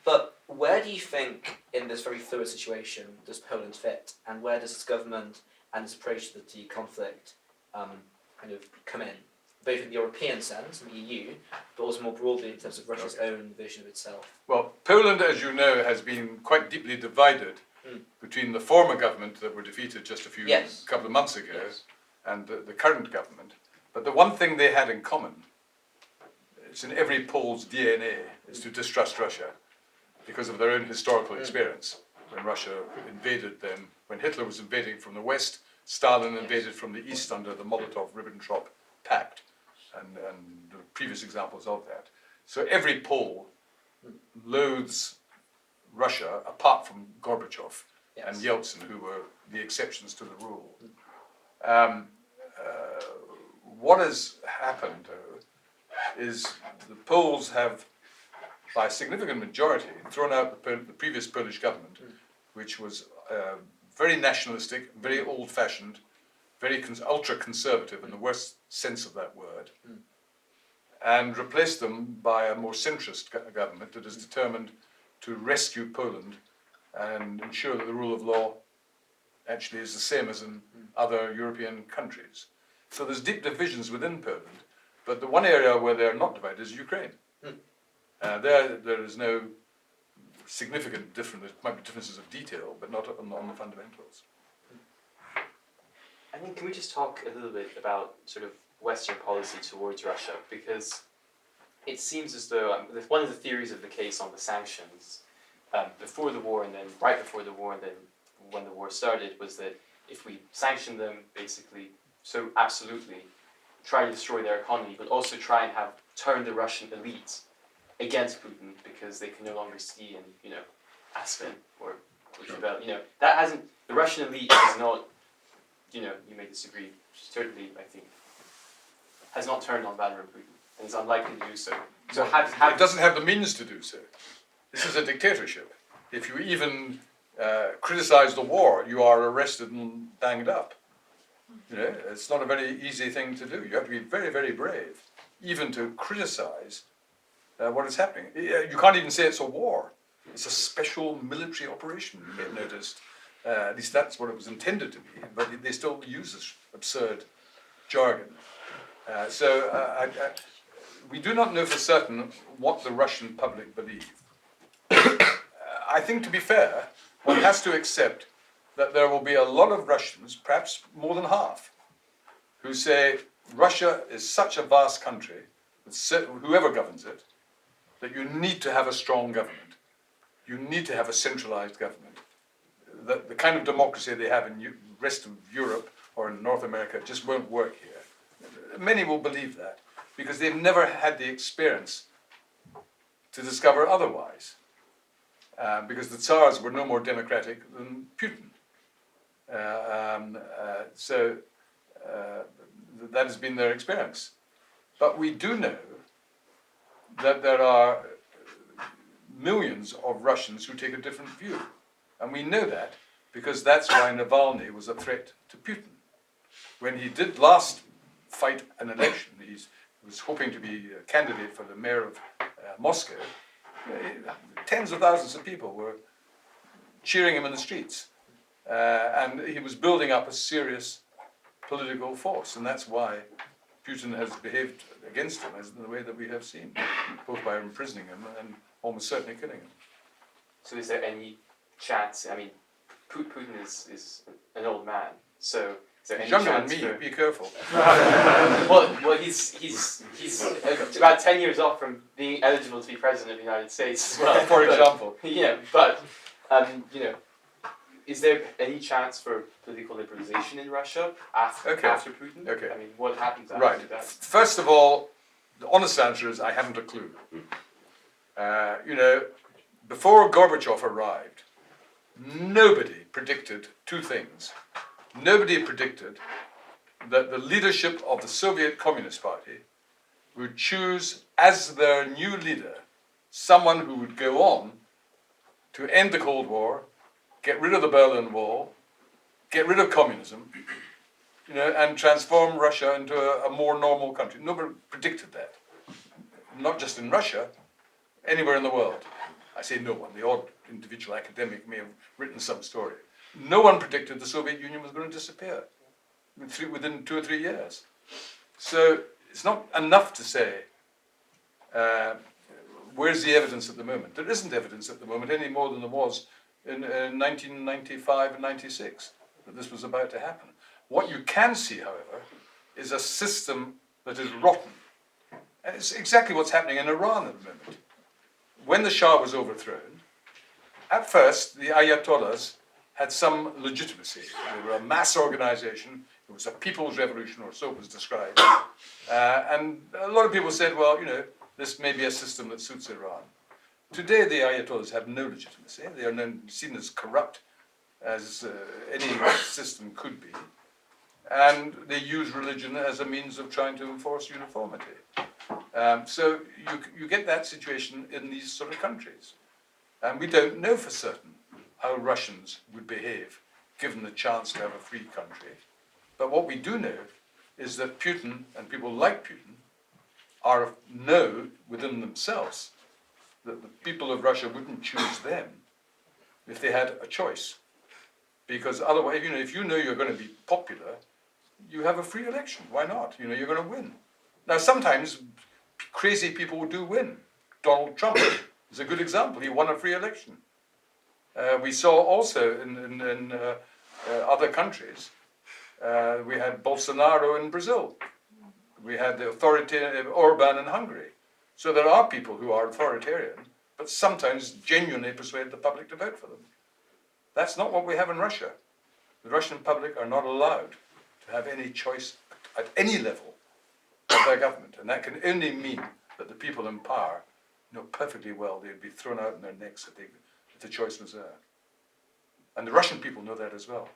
But where do you think, in this very fluid situation, does Poland fit, and where does its government and its approach to the conflict kind of come in? Both in the European sense, in the EU, but also more broadly in terms of Russia's own vision of itself. Well, Poland, as you know, has been quite deeply divided between the former government that were defeated just a couple of months ago and the current government. But the one thing they had in common, it's in every Pole's DNA, is to distrust Russia because of their own historical experience. When Russia invaded them, when Hitler was invading from the west, Stalin invaded from the east under the Molotov-Ribbentrop Pact. And the previous examples of that. So every Pole loathes Russia, apart from Gorbachev and Yeltsin, who were the exceptions to the rule. What has happened, though, is the Poles have, by a significant majority, thrown out the previous Polish government, which was very nationalistic, very old-fashioned, very ultra-conservative in the worst sense of that word, and replaced them by a more centrist government that is determined to rescue Poland and ensure that the rule of law actually is the same as in other European countries. So there's deep divisions within Poland, but the one area where they're not divided is Ukraine. There is no significant difference. There might be differences of detail, but not on the fundamentals. I mean, can we just talk a little bit about sort of Western policy towards Russia? Because it seems as though one of the theories of the case on the sanctions before the war and then right before the war and then when the war started was that if we sanction them, basically, so absolutely try to destroy their economy, but also try and turn the Russian elite against Putin because they can no longer ski in, Aspen or that hasn't, the Russian elite has not, you may disagree, certainly, I think, has not turned on Vladimir Putin, and is unlikely to do so. So it doesn't have the means to do so. This is a dictatorship. If you even criticize the war, you are arrested and banged up. It's not a very easy thing to do. You have to be very, very brave, even to criticize what is happening. You can't even say it's a war. It's a special military operation, you may have noticed. At least that's what it was intended to be, but they still use this absurd jargon. We do not know for certain what the Russian public believe. I think, to be fair, one has to accept that there will be a lot of Russians, perhaps more than half, who say Russia is such a vast country, whoever governs it, that you need to have a strong government. You need to have a centralized government. The kind of democracy they have in the rest of Europe or in North America just won't work here. Many will believe that because they've never had the experience to discover otherwise. Because the Tsars were no more democratic than Putin. That has been their experience. But we do know that there are millions of Russians who take a different view. And we know that because that's why Navalny was a threat to Putin. When he did last fight an election, he was hoping to be a candidate for the mayor of Moscow. Tens of thousands of people were cheering him in the streets. And he was building up a serious political force. And that's why Putin has behaved against him in the way that we have seen, both by imprisoning him and almost certainly killing him. So is there any chance, I mean, Putin is an old man, so is there any younger chance than me, be careful. well, he's about 10 years off from being eligible to be president of the United States as well. For example. Is there any chance for political liberalization in Russia after Putin? Okay. I mean, what happens after Right. that? First of all, the honest answer is I haven't a clue. Before Gorbachev arrived, nobody predicted two things. Nobody predicted that the leadership of the Soviet Communist Party would choose as their new leader someone who would go on to end the Cold War, get rid of the Berlin Wall, get rid of communism, and transform Russia into a more normal country. Nobody predicted that. Not just in Russia, anywhere in the world. I say no one, the odd individual academic may have written some story. No one predicted the Soviet Union was going to disappear within 2 or 3 years. So it's not enough to say, where's the evidence at the moment? There isn't evidence at the moment any more than there was in 1995 and 96 that this was about to happen. What you can see, however, is a system that is rotten. And it's exactly what's happening in Iran at the moment. When the Shah was overthrown, at first the Ayatollahs had some legitimacy. They were a mass organization. It was a people's revolution, or so it was described. And a lot of people said, well, this may be a system that suits Iran. Today, the Ayatollahs have no legitimacy. They are seen as corrupt as any system could be. And they use religion as a means of trying to enforce uniformity. So you get that situation in these sort of countries. And we don't know for certain how Russians would behave given the chance to have a free country. But what we do know is that Putin and people like Putin know within themselves that the people of Russia wouldn't choose them if they had a choice. Because otherwise, if you know you're going to be popular, you have a free election. Why not? You're going to win. Now, sometimes crazy people do win. Donald Trump is a good example. He won a free election. We saw also in other countries, we had Bolsonaro in Brazil. We had the authoritarian Orban in Hungary. So there are people who are authoritarian, but sometimes genuinely persuade the public to vote for them. That's not what we have in Russia. The Russian public are not allowed to have any choice at any level of their government. And that can only mean that the people in power know perfectly well they'd be thrown out on their necks if the choice was there. And the Russian people know that as well.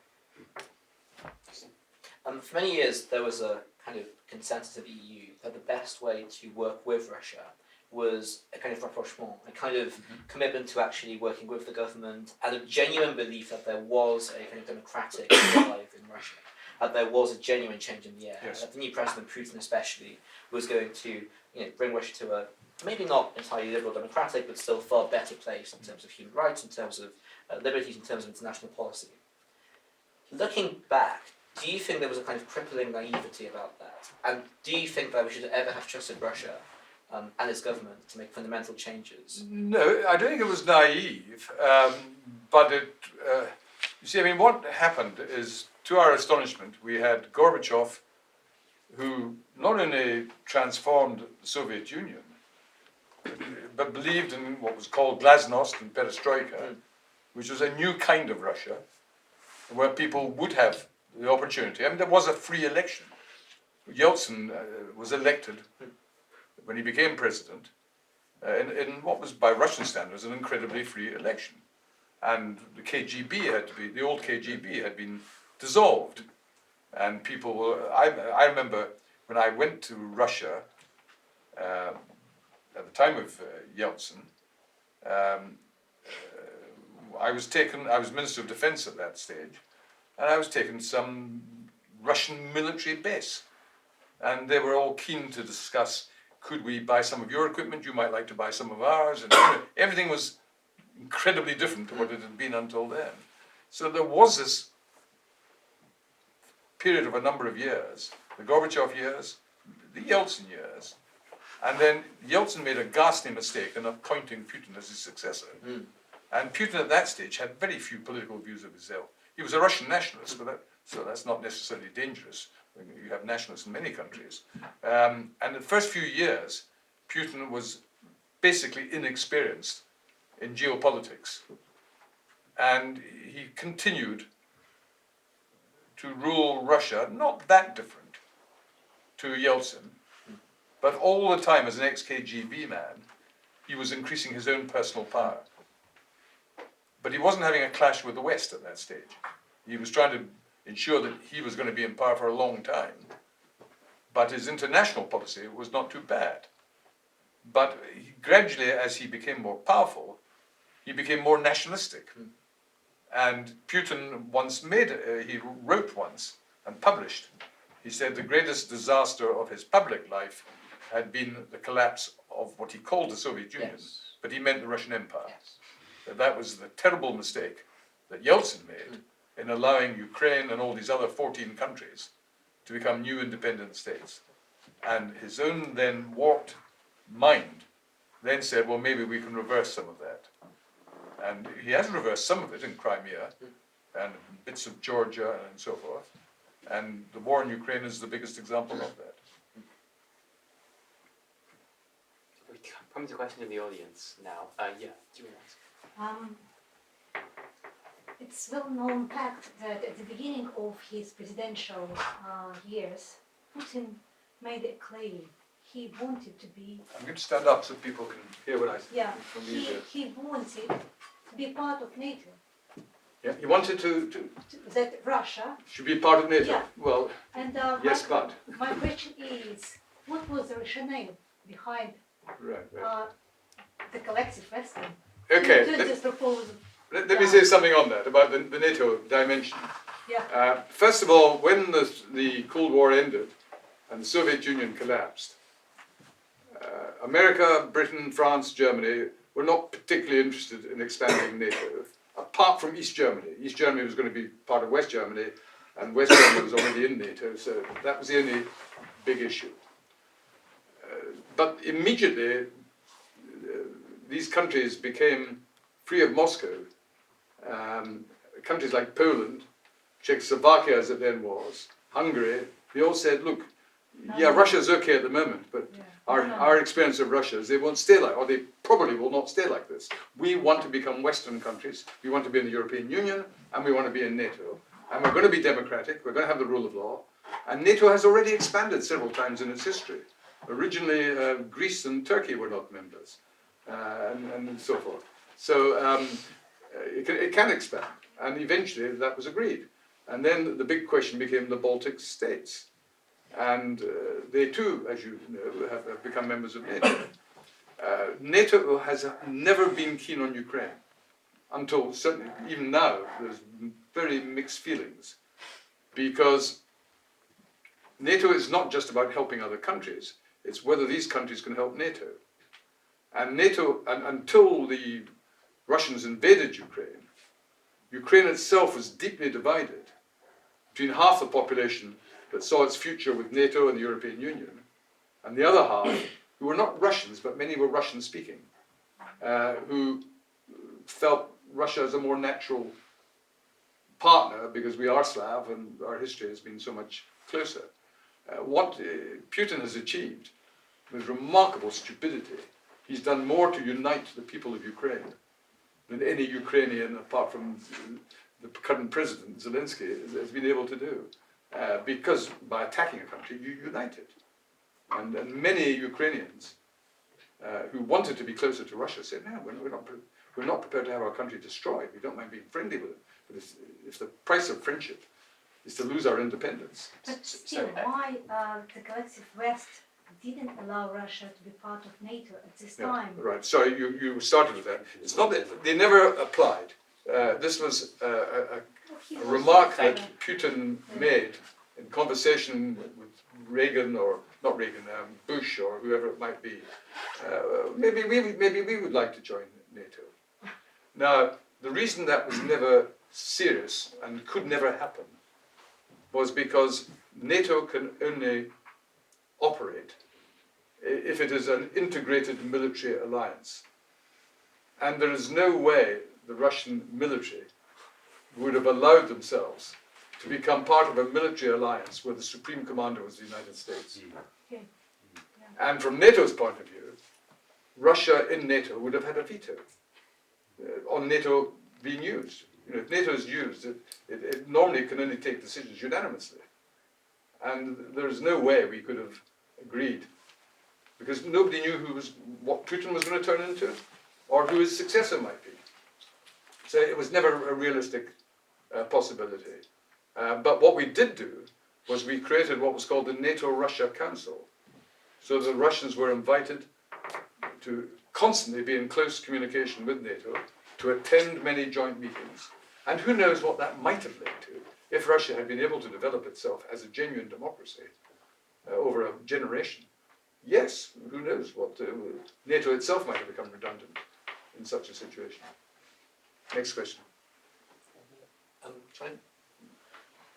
For many years, there was a kind of consensus of the EU that the best way to work with Russia was a kind of rapprochement, a kind of commitment to actually working with the government, and a genuine belief that there was a kind of democratic drive in Russia, that there was a genuine change in the air, Yes. that the new president, Putin especially, was going to bring Russia to a maybe not entirely liberal democratic, but still far better place in terms of human rights, in terms of liberties, in terms of international policy. Looking back, do you think there was a kind of crippling naivety about that? And do you think that we should ever have trusted Russia and its government to make fundamental changes? No, I don't think it was naive, but you see, what happened is, to our astonishment, we had Gorbachev, who not only transformed the Soviet Union, but believed in what was called glasnost and perestroika, which was a new kind of Russia, where people would have the opportunity. There was a free election. Yeltsin was elected when he became president in what was, by Russian standards, an incredibly free election. And the the old KGB had been dissolved. And people were, I remember when I went to Russia at the time of Yeltsin, I was Minister of Defense at that stage, and I was taken to some Russian military base. And they were all keen to discuss, could we buy some of your equipment? You might like to buy some of ours. And everything was incredibly different to what it had been until then. So there was this period of a number of years, the Gorbachev years, the Yeltsin years, and then Yeltsin made a ghastly mistake in appointing Putin as his successor. And Putin at that stage had very few political views of his own. He was a Russian nationalist, so that's not necessarily dangerous. You have nationalists in many countries. And the first few years, Putin was basically inexperienced in geopolitics. And he continued to rule Russia, not that different to Yeltsin, But all the time, as an ex-KGB man, he was increasing his own personal power. But he wasn't having a clash with the West at that stage. He was trying to ensure that he was going to be in power for a long time. But his international policy was not too bad. But gradually, as he became more powerful, he became more nationalistic. And Putin once he wrote once and published, he said the greatest disaster of his public life had been the collapse of what he called the Soviet Union, but he meant the Russian Empire. That was the terrible mistake that Yeltsin made in allowing Ukraine and all these other 14 countries to become new independent states. And his own then warped mind then said, well, maybe we can reverse some of that. And he has reversed some of it in Crimea and bits of Georgia and so forth. And the war in Ukraine is the biggest example of that. We come to a question in the audience now. Yeah, do you want to ask? It's well-known fact that at the beginning of his presidential years, Putin made it clear he wanted to be. I'm going to stand up so people can hear what I say. Yeah, he wanted to be part of NATO. Yeah, he wanted to That Russia. should be part of NATO. Yeah. Well, And yes, but. my question is, what was the rationale behind Right. the collective Western? Okay. To this proposal. Let me say something on that about the NATO dimension. Yeah. First of all, when the Cold War ended and the Soviet Union collapsed, America, Britain, France, Germany were not particularly interested in expanding NATO, apart from East Germany. East Germany was going to be part of West Germany, and West Germany was already in NATO, so that was the only big issue. But immediately, these countries became free of Moscow. Countries like Poland, Czechoslovakia as it then was, Hungary, they all said, look, yeah, Russia's okay at the moment, but our experience of Russia is they won't stay like, or they probably will not stay like this. We want to become Western countries, we want to be in the European Union, and we want to be in NATO. And we're going to be democratic, we're going to have the rule of law, and NATO has already expanded several times in its history. Originally, Greece and Turkey were not members, and so forth. So it can expand, and eventually that was agreed. And then the big question became the Baltic states. And they too, as you know, have become members of NATO. NATO has never been keen on Ukraine, until certainly, even now, there's very mixed feelings. Because NATO is not just about helping other countries, it's whether these countries can help NATO. And NATO, until the Russians invaded Ukraine, Ukraine itself was deeply divided between half the population that saw its future with NATO and the European Union, and the other half, who were not Russians, but many were Russian-speaking, who felt Russia as a more natural partner because we are Slav and our history has been so much closer. What Putin has achieved with remarkable stupidity, he's done more to unite the people of Ukraine than any Ukrainian, apart from the current president, Zelensky, has been able to do. Because by attacking a country, you unite it. And many Ukrainians who wanted to be closer to Russia said, no, we're not prepared to have our country destroyed. We don't mind being friendly with it. But if the price of friendship is to lose our independence. But still, why the collective West didn't allow Russia to be part of NATO at this time? Right, sorry, you started with that. It's not that they never applied. This was a remark that Putin made in conversation with Reagan, or not Reagan, Bush, or whoever it might be. Maybe we would like to join NATO. Now, the reason that was never serious and could never happen was because NATO can only operate if it is an integrated military alliance. And there is no way the Russian military would have allowed themselves to become part of a military alliance where the supreme commander was the United States. Okay. And from NATO's point of view, Russia in NATO would have had a veto on NATO being used. You know, if NATO is used, it normally can only take decisions unanimously. And there is no way we could have agreed because nobody knew what Putin was going to turn into, or who his successor might be. So it was never a realistic possibility. But what we did do was we created what was called the NATO-Russia Council. So the Russians were invited to constantly be in close communication with NATO, to attend many joint meetings. And who knows what that might have led to if Russia had been able to develop itself as a genuine democracy over a generation. Yes, who knows what NATO itself might have become redundant in such a situation. Next question.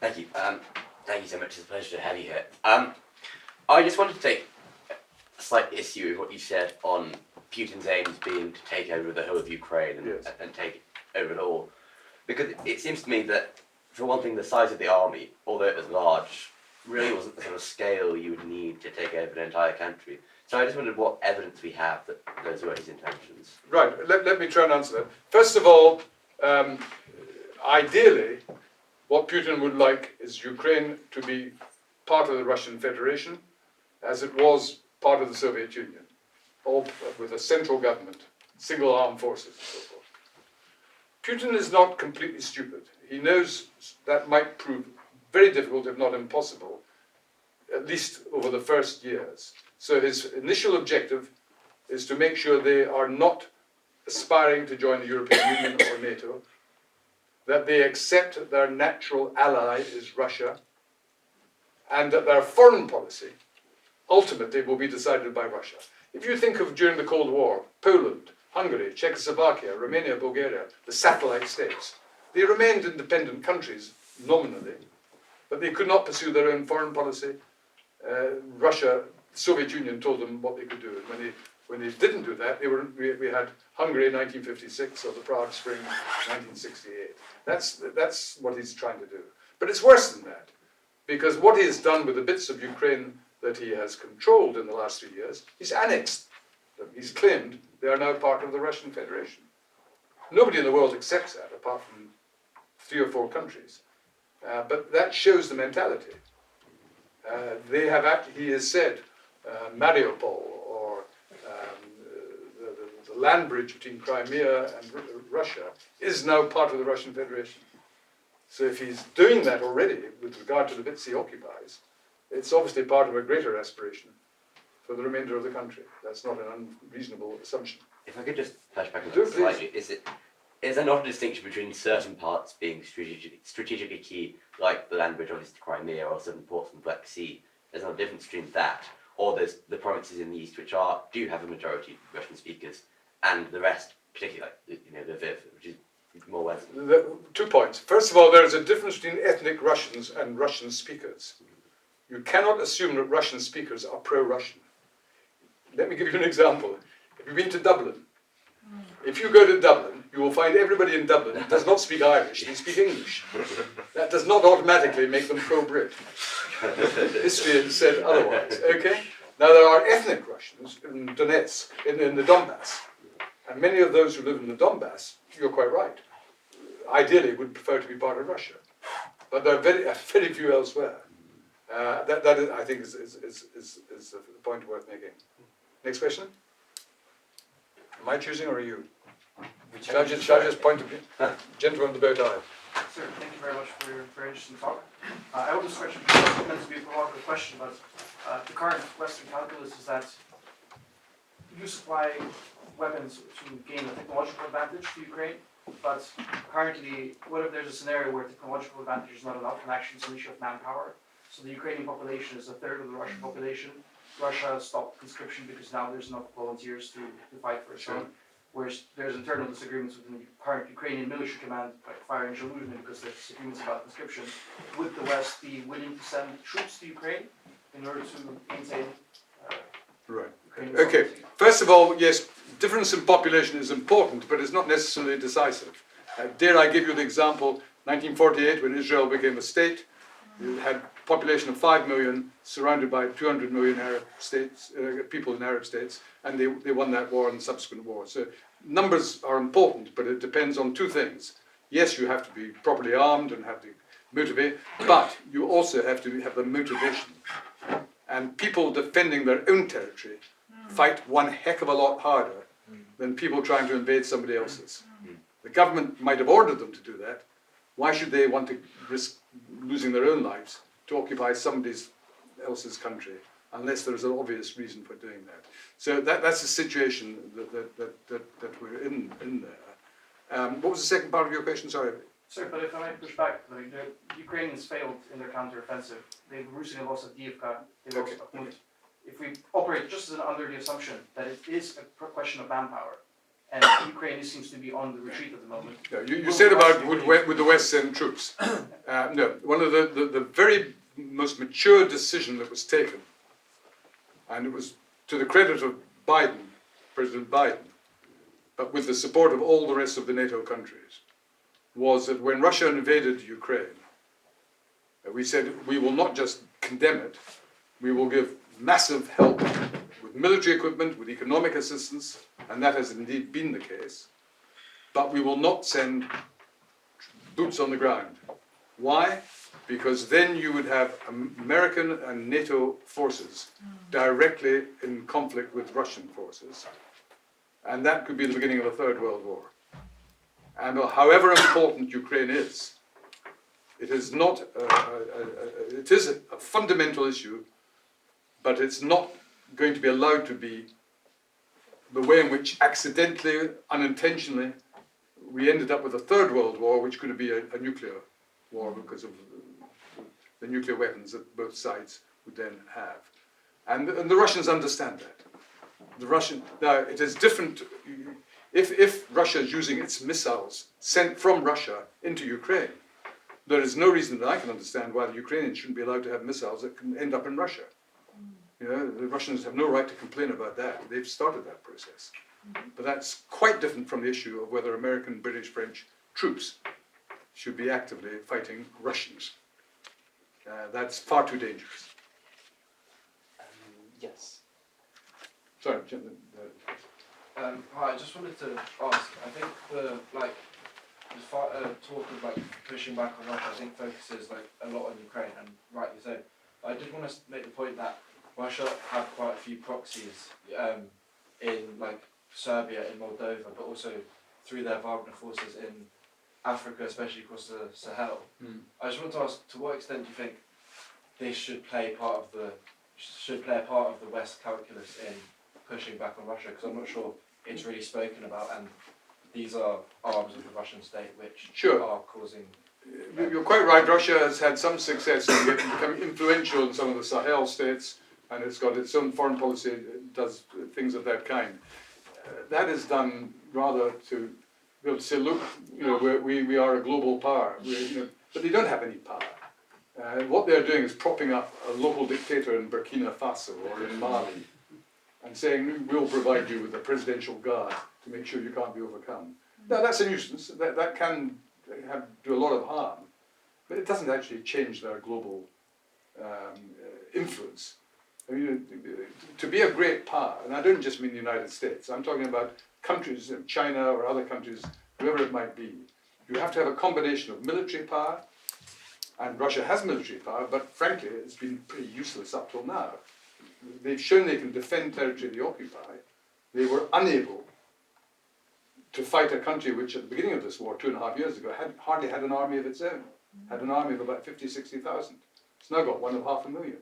Thank you. Thank you so much. It's a pleasure to have you here. I just wanted to take a slight issue with what you said on Putin's aims being to take over the whole of Ukraine and, Yes. and take over it all. Because it seems to me that, for one thing, the size of the army, although it was large, really wasn't the sort of scale you would need to take over an entire country. So I just wondered what evidence we have that those were his intentions. Right, let me try and answer that. First of all, ideally, what Putin would like is Ukraine to be part of the Russian Federation, as it was part of the Soviet Union, all with a central government, single armed forces and so forth. Putin is not completely stupid. He knows that might prove very difficult, if not impossible, at least over the first years. So his initial objective is to make sure they are not aspiring to join the European Union or NATO, that they accept that their natural ally is Russia, and that their foreign policy ultimately will be decided by Russia. If you think of during the Cold War, Poland, Hungary, Czechoslovakia, Romania, Bulgaria, the satellite states, they remained independent countries nominally, but they could not pursue their own foreign policy. Russia, the Soviet Union told them what they could do. And when they didn't do that, we had Hungary in 1956 or the Prague Spring 1968. That's what he's trying to do. But it's worse than that, because what he has done with the bits of Ukraine that he has controlled in the last 3 years, he's annexed them. He's claimed they are now part of the Russian Federation. Nobody in the world accepts that, apart from 3 or 4 countries. But that shows the mentality. He has said, Mariupol, or the land bridge between Crimea and Russia, is now part of the Russian Federation. So if he's doing that already with regard to the bits he occupies, it's obviously part of a greater aspiration for the remainder of the country. That's not an unreasonable assumption. If I could just flash back on Do that please. slightly, is there not a distinction between certain parts being strategically key, like the land bridge obviously to Crimea or certain ports in the Black Sea? There's not a difference between that, or there's the provinces in the east which do have a majority Russian speakers, and the rest, particularly like Lviv, which is more Western. 2 points. First of all, there is a difference between ethnic Russians and Russian speakers. You cannot assume that Russian speakers are pro-Russian. Let me give you an example. Have you been to Dublin? If you go to Dublin, you will find everybody in Dublin does not speak Irish, they speak English. That does not automatically make them pro-Brit. History has said otherwise, okay? Now there are ethnic Russians in Donetsk, in the Donbass. And many of those who live in the Donbass, you're quite right, ideally would prefer to be part of Russia. But there are very few elsewhere. That is, I think is the point worth making. Next question. Am I choosing or are you? Shall I just point to the gentleman with the bow tie? Sir, thank you very much for your very interesting talk. I hope this question is meant to be a provocative question, but the current Western calculus is that you supply weapons to gain a technological advantage to Ukraine, but currently, what if there's a scenario where technological advantage is not enough and actually it's an issue of manpower? So the Ukrainian population is a third of the Russian population. Russia stopped conscription because now there's enough volunteers to fight for its own. Whereas there's internal disagreements within the current Ukrainian military command, like Fire and Zaluzhny, because there's disagreements about conscription. Would the West be willing to send troops to Ukraine in order to maintain Right. Ukraine's Okay. sovereignty? First of all, yes, difference in population is important, but it's not necessarily decisive. Dare I give you the example, 1948, when Israel became a state, you had a population of 5 million, surrounded by 200 million Arab states, people in Arab states, and they won that war and subsequent wars. So numbers are important, but it depends on 2 things. Yes, you have to be properly armed and have to motivate, but you also have to have the motivation. And people defending their own territory fight one heck of a lot harder than people trying to invade somebody else's. The government might have ordered them to do that. Why should they want to risk losing their own lives to occupy somebody else's country, unless there's an obvious reason for doing that? So that's the situation that we're in there. What was the second part of your question? Sorry. Sir, but if I might push back, the Ukrainians failed in their counter-offensive. They've recently lost Avdiivka, they lost Bakhmut. If we operate just under the assumption that it is a question of manpower, and Ukraine seems to be on the retreat at the moment. No, you said about would the West send troops. No, one of the very most mature decision that was taken, and it was to the credit of Biden, President Biden, but with the support of all the rest of the NATO countries, was that when Russia invaded Ukraine, we said we will not just condemn it, we will give massive help with military equipment, with economic assistance, and that has indeed been the case, but we will not send boots on the ground. Why? Because then you would have American and NATO forces directly in conflict with Russian forces, and that could be the beginning of a third world war. And however important Ukraine is, it is not it is a fundamental issue, but it's not going to be allowed to be the way in which accidentally, unintentionally, we ended up with a third world war, which could be a nuclear war because of the nuclear weapons that both sides would then have. And the Russians understand that. Now, it is different. If Russia is using its missiles sent from Russia into Ukraine, there is no reason that I can understand why the Ukrainians shouldn't be allowed to have missiles that can end up in Russia. You know, the Russians have no right to complain about that. They've started that process. But that's quite different from the issue of whether American, British, French troops should be actively fighting Russians. That's far too dangerous. Yes. Sorry, Hi, I just wanted to ask, I think the talk of like pushing back on Russia, I think focuses like a lot on Ukraine, and rightly so. But I did want to make the point that Russia have quite a few proxies in like Serbia, in Moldova, but also through their Wagner forces in Africa, especially across the Sahel. I just want to ask, to what extent do you think this should play a part of the West calculus in pushing back on Russia? Because I'm not sure it's really spoken about, and these are arms of the Russian state which are causing... You're quite right. Russia has had some success in becoming influential in some of the Sahel states, and it's got its own foreign policy, it does things of that kind. That is done rather to be able to say, look, you know, we are a global power, but they don't have any power. What they're doing is propping up a local dictator in Burkina Faso or in Mali, and saying, we'll provide you with a presidential guard to make sure you can't be overcome. Now, that's a nuisance. That can do a lot of harm, but it doesn't actually change their global influence. I mean, to be a great power, and I don't just mean the United States, I'm talking about countries, China or other countries, whoever it might be, you have to have a combination of military power, and Russia has military power, but frankly, it's been pretty useless up till now. They've shown they can defend territory they occupy. They were unable to fight a country which at the beginning of this war, 2.5 years ago, hardly had an army of its own, had an army of about 50, 60,000. It's now got 1.5 million.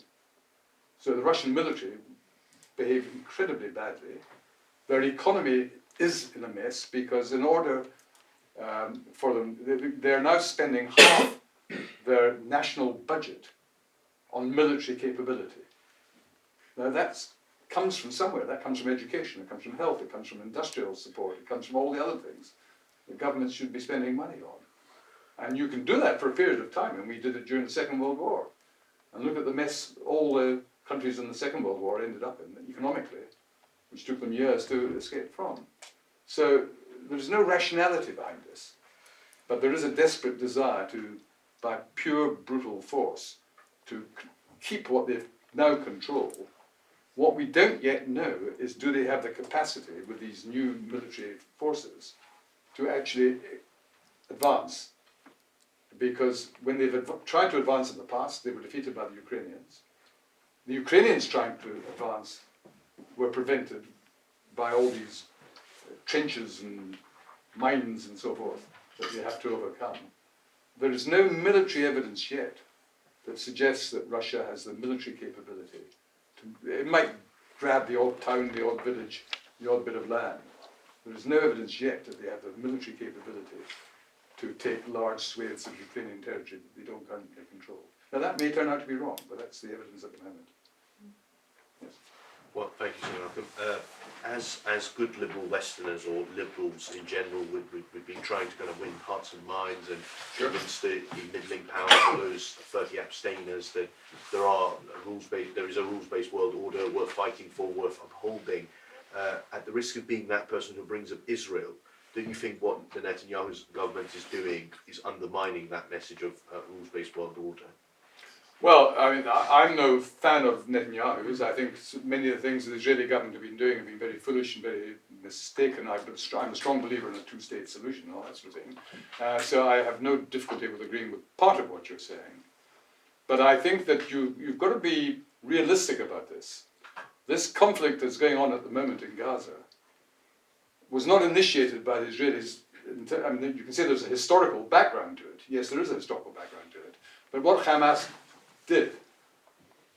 So the Russian military behaved incredibly badly. Their economy is in a mess because in order for them, they're now spending half their national budget on military capability. Now that comes from somewhere. That comes from education, it comes from health, it comes from industrial support, it comes from all the other things the government should be spending money on. And you can do that for a period of time, and we did it during the Second World War. And look at the mess all the countries in the Second World War ended up in, economically, which took them years to escape from. So there's no rationality behind this, but there is a desperate desire to, by pure brutal force, to keep what they've now control. What we don't yet know is, do they have the capacity with these new military forces to actually advance? Because when they've tried to advance in the past, they were defeated by the Ukrainians. The Ukrainians trying to advance were prevented by all these trenches and mines and so forth that you have to overcome. There is no military evidence yet that suggests that Russia has the military capability to, it might grab the odd town, the odd village, the odd bit of land. There is no evidence yet that they have the military capability to take large swathes of Ukrainian territory that they don't currently control. Now that may turn out to be wrong, but that's the evidence at the moment. Yes. Well, thank you, Sir Malcolm. As good liberal Westerners or liberals in general, we've been trying to kind of win hearts and minds and convince the middling powers or those 30 abstainers that there is a rules-based world order worth fighting for, worth upholding. At the risk of being that person who brings up Israel, do you think what the Netanyahu government is doing is undermining that message of rules-based world order? Well, I mean, I'm no fan of Netanyahu's. I think many of the things the Israeli government have been doing have been very foolish and very mistaken. I'm a strong believer in a two-state solution and all that sort of thing. So I have no difficulty with agreeing with part of what you're saying. But I think that you've got to be realistic about this. This conflict that's going on at the moment in Gaza was not initiated by the Israelis. I mean, you can say there's a historical background to it. Yes, there is a historical background to it. But what Hamas did,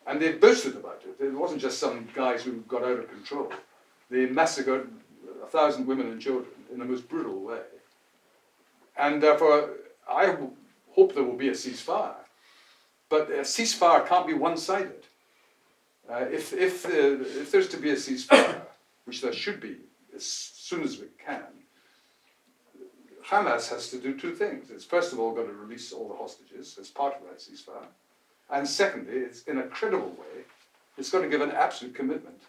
and they boasted about it. It wasn't just some guys who got out of control. They massacred 1,000 women and children in the most brutal way. And therefore, I hope there will be a ceasefire. But a ceasefire can't be one-sided. If there's to be a ceasefire, which there should be as soon as we can, Hamas has to do two things. It's first of all got to release all the hostages as part of that ceasefire. And secondly, it's in a credible way, it's got to give an absolute commitment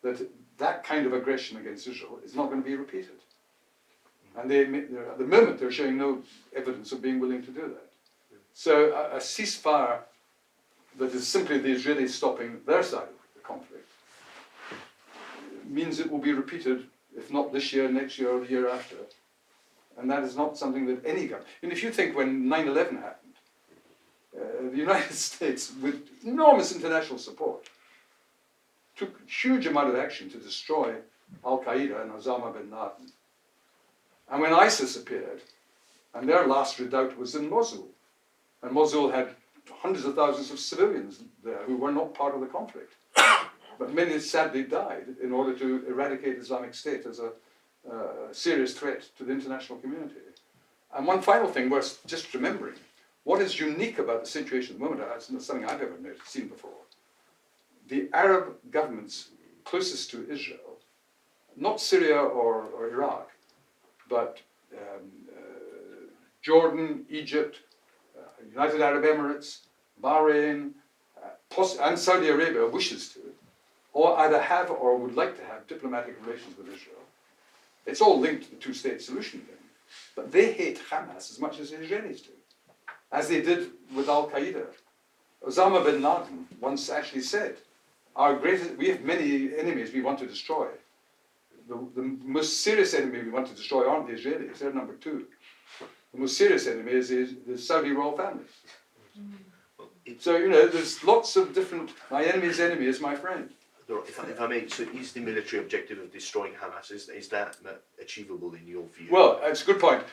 that that kind of aggression against Israel is not going to be repeated. And at the moment, they're showing no evidence of being willing to do that. So a ceasefire that is simply the Israelis stopping their side of the conflict means it will be repeated, if not this year, next year, or the year after. And that is not something that any government... And if you think when 9/11 happened, the United States, with enormous international support, took a huge amount of action to destroy Al-Qaeda and Osama bin Laden. And when ISIS appeared, and their last redoubt was in Mosul, and Mosul had hundreds of thousands of civilians there who were not part of the conflict. But many sadly died in order to eradicate Islamic State as a serious threat to the international community. And one final thing worth just remembering, what is unique about the situation at the moment, it's not something I've ever seen before. The Arab governments closest to Israel, not Syria or Iraq, but Jordan, Egypt, United Arab Emirates, Bahrain, and Saudi Arabia wishes to, or either have or would like to have diplomatic relations with Israel. It's all linked to the two-state solution thing. But they hate Hamas as much as the Israelis do, as they did with Al-Qaeda. Osama bin Laden once actually said, we have many enemies we want to destroy. The most serious enemy we want to destroy aren't the Israelis, they're number two. The most serious enemy is the Saudi royal family. So, there's lots of different, my enemy's enemy is my friend. If I may, so is the military objective of destroying Hamas, is that achievable in your view? Well, it's a good point.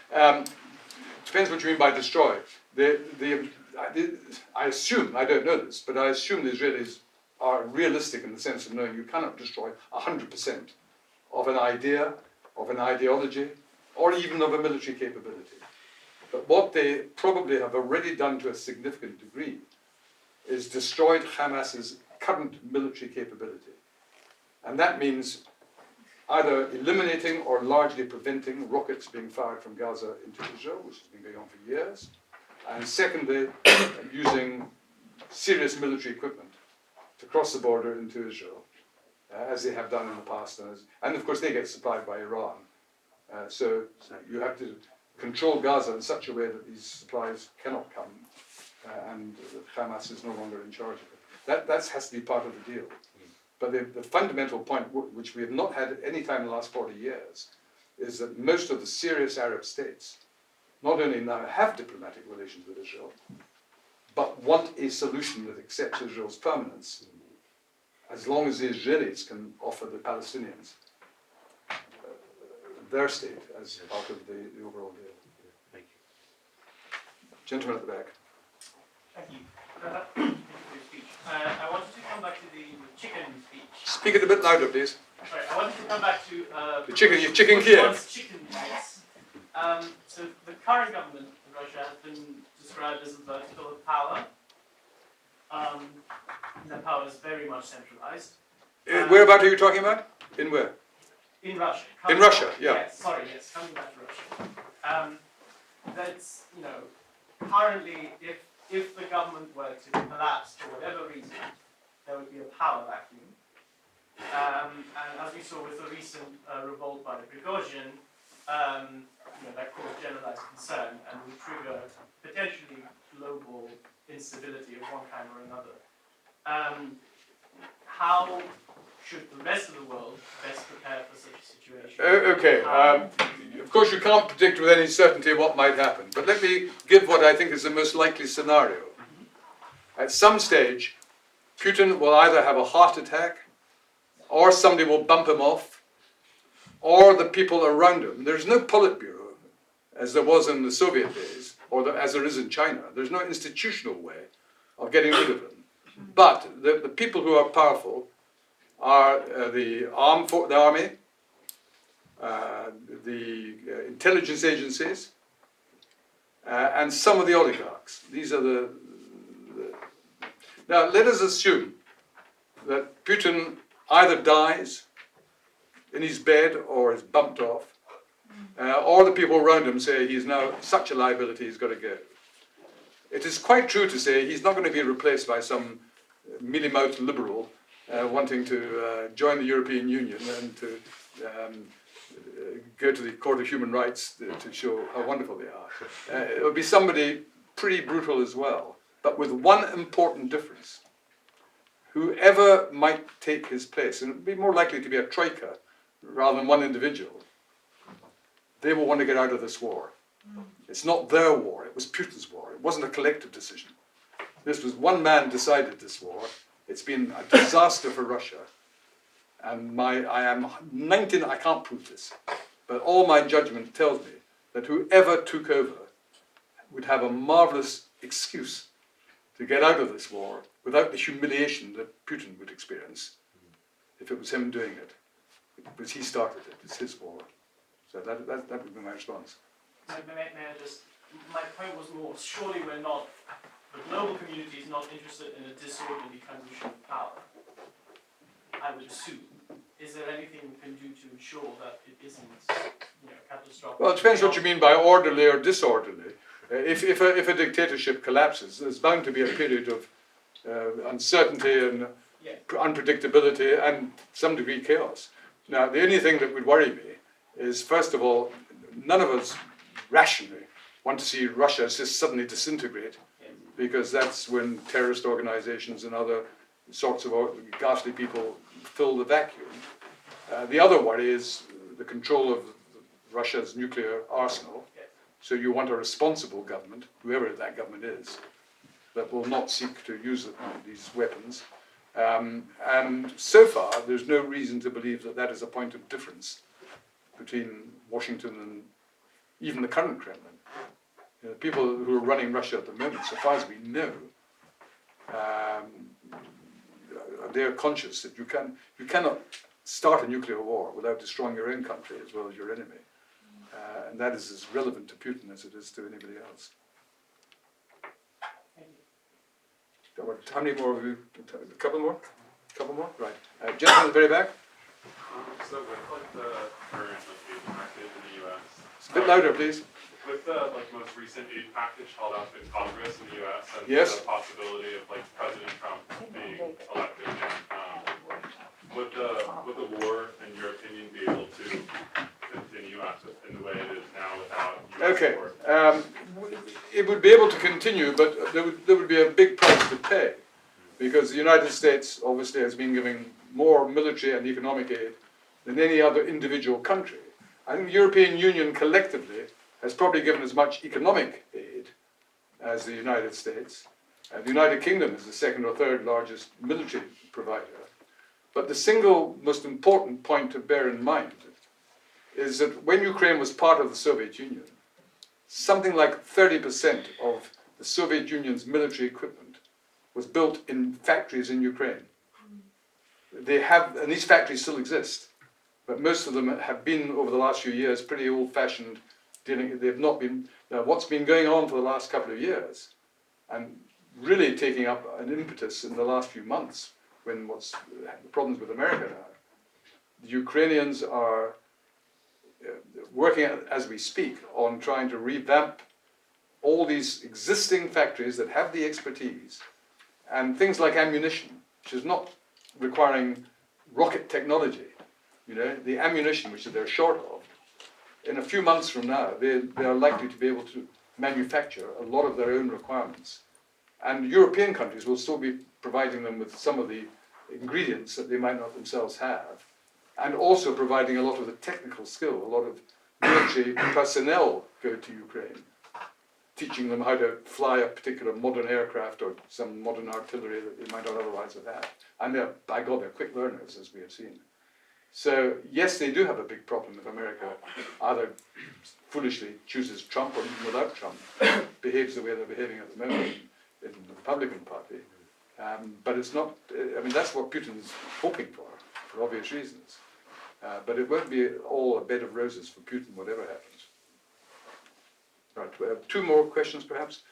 Depends what you mean by destroy. I assume, I don't know this, but I assume the Israelis are realistic in the sense of knowing you cannot destroy 100% of an idea, of an ideology, or even of a military capability. But what they probably have already done to a significant degree is destroyed Hamas's current military capability. And that means either eliminating or largely preventing rockets being fired from Gaza into Israel, which has been going on for years, and secondly, using serious military equipment to cross the border into Israel, as they have done in the past. And of course they get supplied by Iran. So you have to control Gaza in such a way that these supplies cannot come, and Hamas is no longer in charge of it. That has to be part of the deal. But the fundamental point, which we have not had at any time in the last 40 years, is that most of the serious Arab states not only now have diplomatic relations with Israel, but want a solution that accepts Israel's permanence as long as the Israelis can offer the Palestinians their state as part of the overall deal. Thank you. Gentleman at the back. Thank you. Thank you for your speech. I wanted to come back to the chicken speech. Speak it a bit louder, please. Sorry, I wanted to come back to The chicken, your chicken Kiev. chicken yes. So the current government in Russia has been described as a vertical of power. The power is very much centralized. Whereabout are you talking about? In where? In Russia. In Russia, yeah. Yes, sorry, yes, coming back to Russia. That's, you know, currently, if the government were to collapse for whatever reason, there would be a power vacuum. And as we saw with the recent revolt by the Prigozhin, you know, that caused generalized concern and would trigger potentially global instability of one kind or another. How should the rest of the world best prepare for such a situation? Okay, of course you can't predict with any certainty what might happen, but let me give what I think is the most likely scenario. At some stage, Putin will either have a heart attack, or somebody will bump him off, or the people around him. There's no Politburo, as there was in the Soviet days, or as there is in China. There's no institutional way of getting rid of him. But the people who are powerful are the army, the intelligence agencies, and some of the oligarchs. These are the... Now, let us assume that Putin either dies in his bed or is bumped off, or the people around him say he's now such a liability he's got to go. It is quite true to say he's not going to be replaced by some mealy-mouthed liberal wanting to join the European Union and to go to the Court of Human Rights to show how wonderful they are. It will be somebody pretty brutal as well, but with one important difference. Whoever might take his place, and it would be more likely to be a troika rather than one individual, they will want to get out of this war. It's not their war, it was Putin's war. It wasn't a collective decision. This was one man decided this war. It's been a disaster for Russia. And I am 19, I can't prove this, but all my judgment tells me that whoever took over would have a marvelous excuse to get out of this war without the humiliation that Putin would experience if it was him doing it. Because he started it, it's his war. So that would be my response. May I just, my point was more, surely we're not, the global community is not interested in a disorderly transition of power, I would assume. Is there anything we can do to ensure that it isn't, you know, catastrophic? Well, it depends what you mean by orderly or disorderly. If a dictatorship collapses, there's bound to be a period of uncertainty and unpredictability and some degree chaos. Now, the only thing that would worry me is, first of all, none of us rationally want to see Russia just suddenly disintegrate, because that's when terrorist organizations and other sorts of ghastly people fill the vacuum. The other worry is the control of Russia's nuclear arsenal. So you want a responsible government, whoever that government is, that will not seek to use these weapons. And so far, there's no reason to believe that that is a point of difference between Washington and even the current Kremlin. You know, people who are running Russia at the moment, so far as we know, they are conscious that you cannot start a nuclear war without destroying your own country as well as your enemy. And that is as relevant to Putin as it is to anybody else. How many more of you? A couple more? Right. Gentleman at the very back. So with like the current aid package in the U.S. A bit louder, please. With the most recent aid package held up in Congress in the U.S. and Yes. the possibility of President Trump being elected again, would the war, in your opinion, be able to continue in the way it is now without U.S. support? It would be able to continue, but there would be a big price to pay, because the United States obviously has been giving more military and economic aid than any other individual country. I think the European Union collectively has probably given as much economic aid as the United States. The United Kingdom is the second or third largest military provider. But the single most important point to bear in mind is that when Ukraine was part of the Soviet Union, something like 30% of the Soviet Union's military equipment was built in factories in Ukraine. They have, and these factories still exist, but most of them have been, over the last few years, pretty old-fashioned. They've not been. Now, what's been going on for the last couple of years, and really taking up an impetus in the last few months, when what's the problems with America now, the Ukrainians are working as we speak on trying to revamp all these existing factories that have the expertise, and things like ammunition, which is not requiring rocket technology. You know, the ammunition which they're short of, in a few months from now, they are likely to be able to manufacture a lot of their own requirements. And European countries will still be providing them with some of the ingredients that they might not themselves have, and also providing a lot of the technical skill. A lot of military personnel go to Ukraine, teaching them how to fly a particular modern aircraft or some modern artillery that they might not otherwise have had. And by God, they're quick learners, as we have seen. So, yes, they do have a big problem if America either foolishly chooses Trump or even without Trump behaves the way they're behaving at the moment in the Republican Party. But it's not, I mean, that's what Putin's hoping for obvious reasons. But it won't be all a bed of roses for Putin, whatever happens. Right, we have two more questions perhaps.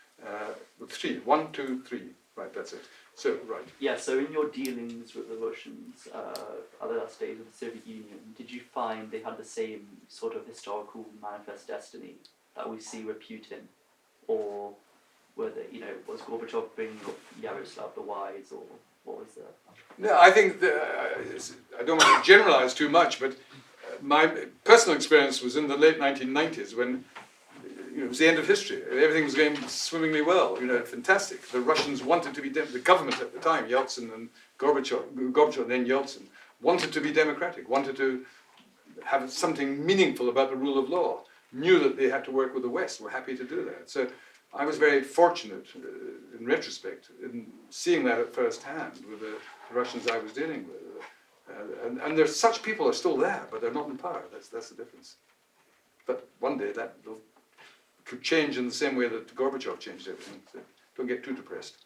Three. 1, 2, 3. Right, that's it. So, right. Yeah, so in your dealings with the Russians, at the last days of the Soviet Union, did you find they had the same sort of historical manifest destiny that we see with Putin? Or were they, you know, was Gorbachev bringing up Yaroslav the Wise, or what was the... No, I think, I don't want to generalize too much, but my personal experience was in the late 1990s when it was the end of history. Everything was going swimmingly well, fantastic. The Russians wanted to be, the government at the time, Yeltsin and Gorbachev and then Yeltsin, wanted to be democratic, wanted to have something meaningful about the rule of law, knew that they had to work with the West, were happy to do that. So I was very fortunate, in retrospect, in seeing that at first hand with the Russians I was dealing with. And there's such people are still there, but they're not in power. That's the difference. But one day that could change in the same way that Gorbachev changed everything. So don't get too depressed.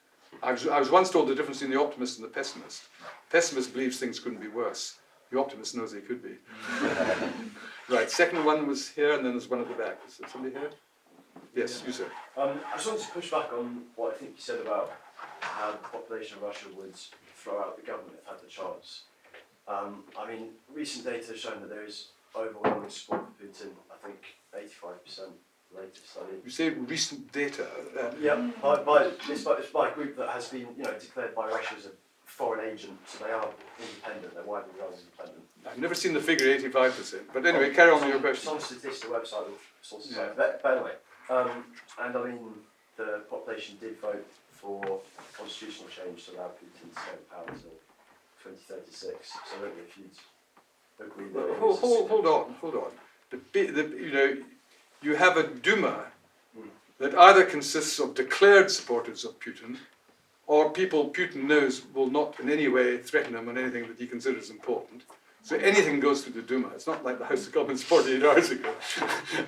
I was once told the difference between the optimist and the pessimist. The pessimist believes things couldn't be worse. The optimist knows they could be. Right, second one was here, and then there's one at the back. Is there somebody here? Yes, you sir. I just wanted to push back on what I think you said about how the population of Russia would throw out the government if it had the chance. I mean, recent data has shown that there is overwhelming support for Putin. I think 85%. Latest study. You say recent data. Yeah, it's by a group that has been, declared by Russia as a foreign agent, so they are independent. They're widely regarded as independent. I've never seen the figure 85%. But anyway, carry on with your question. It's on statistical website with sources. Yeah. But anyway, and I mean, the population did vote for constitutional change to allow Putin to stay in power until 2036. So I don't know if you'd agree that. Hold on. You have a Duma that either consists of declared supporters of Putin or people Putin knows will not in any way threaten him on anything that he considers important. So anything goes through the Duma. It's not like the House of Commons 48 hours ago.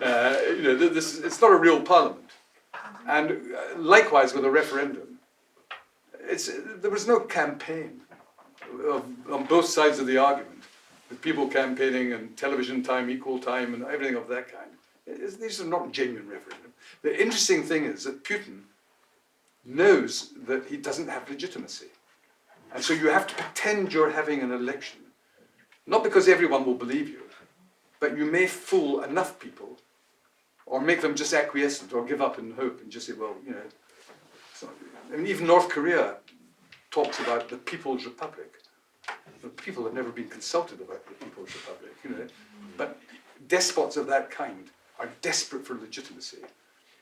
It's not a real parliament. And likewise with a referendum. There was no campaign on both sides of the argument, with people campaigning and television time, equal time, and everything of that kind. These are not genuine referendum. The interesting thing is that Putin knows that he doesn't have legitimacy. And so you have to pretend you're having an election. Not because everyone will believe you, but you may fool enough people or make them just acquiescent or give up in hope and just say, well, I mean, even North Korea talks about the People's Republic. The people have never been consulted about the People's Republic, But despots of that kind are desperate for legitimacy.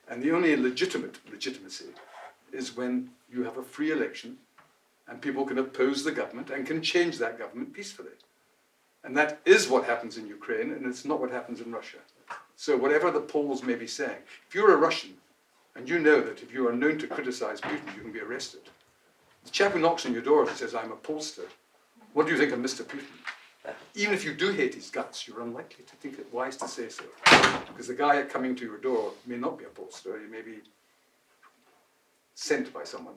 And the only legitimate legitimacy is when you have a free election and people can oppose the government and can change that government peacefully. And that is what happens in Ukraine, and it's not what happens in Russia. So whatever the polls may be saying, if you're a Russian and you know that if you are known to criticize Putin, you can be arrested. The chap who knocks on your door and says, I'm a pollster, What do you think of Mr. Putin? Even if you do hate his guts, you're unlikely to think it wise to say so. Because the guy coming to your door may not be a pollster, he may be sent by someone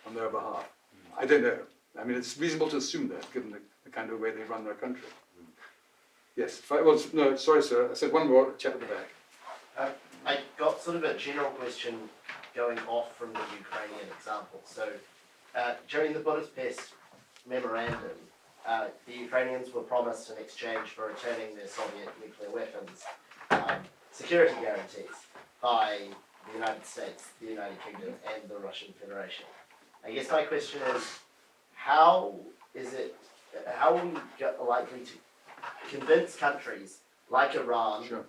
on their behalf. I don't know. I mean, it's reasonable to assume that, given the kind of way they run their country. Yes, no, sorry, sir. I said one more, chap at the back. I got sort of a general question going off from the Ukrainian example. So, during the Budapest memorandum, the Ukrainians were promised in exchange for returning their Soviet nuclear weapons security guarantees by the United States, the United Kingdom, and the Russian Federation. I guess my question is, how are we likely to convince countries like Iran, Sure.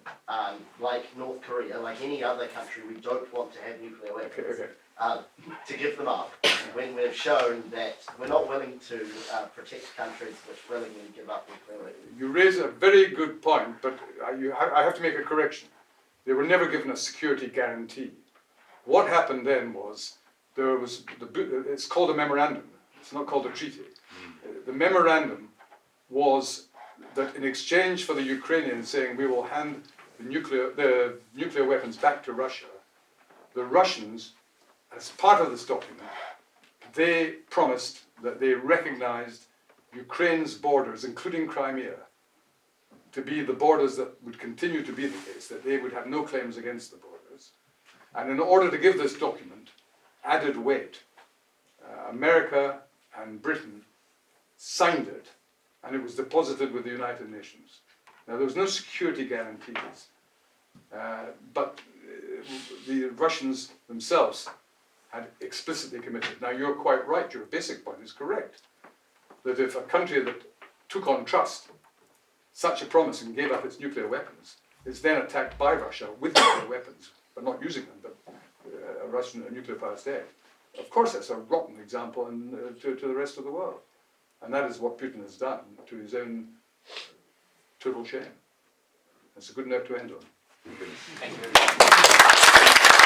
like North Korea, like any other country we don't want to have nuclear weapons, to give them up when we've shown that we're not willing to protect countries which willingly give up nuclear weapons? You raise a very good point, but I have to make a correction. They were never given a security guarantee. What happened then was, it's called a memorandum, it's not called a treaty. The memorandum was that in exchange for the Ukrainians saying we will hand the nuclear weapons back to Russia, the Russians, as part of this document, they promised that they recognized Ukraine's borders, including Crimea, to be the borders that would continue to be the case, that they would have no claims against the borders. And in order to give this document added weight, America and Britain signed it, and it was deposited with the United Nations. Now, there was no security guarantees, but the Russians themselves had explicitly committed. Now, you're quite right, your basic point is correct, that if a country that took on trust such a promise and gave up its nuclear weapons is then attacked by Russia with nuclear weapons, but not using them, but a nuclear power state, of course that's a rotten example to the rest of the world. And that is what Putin has done to his own total shame. That's a good note to end on. Thank you very much.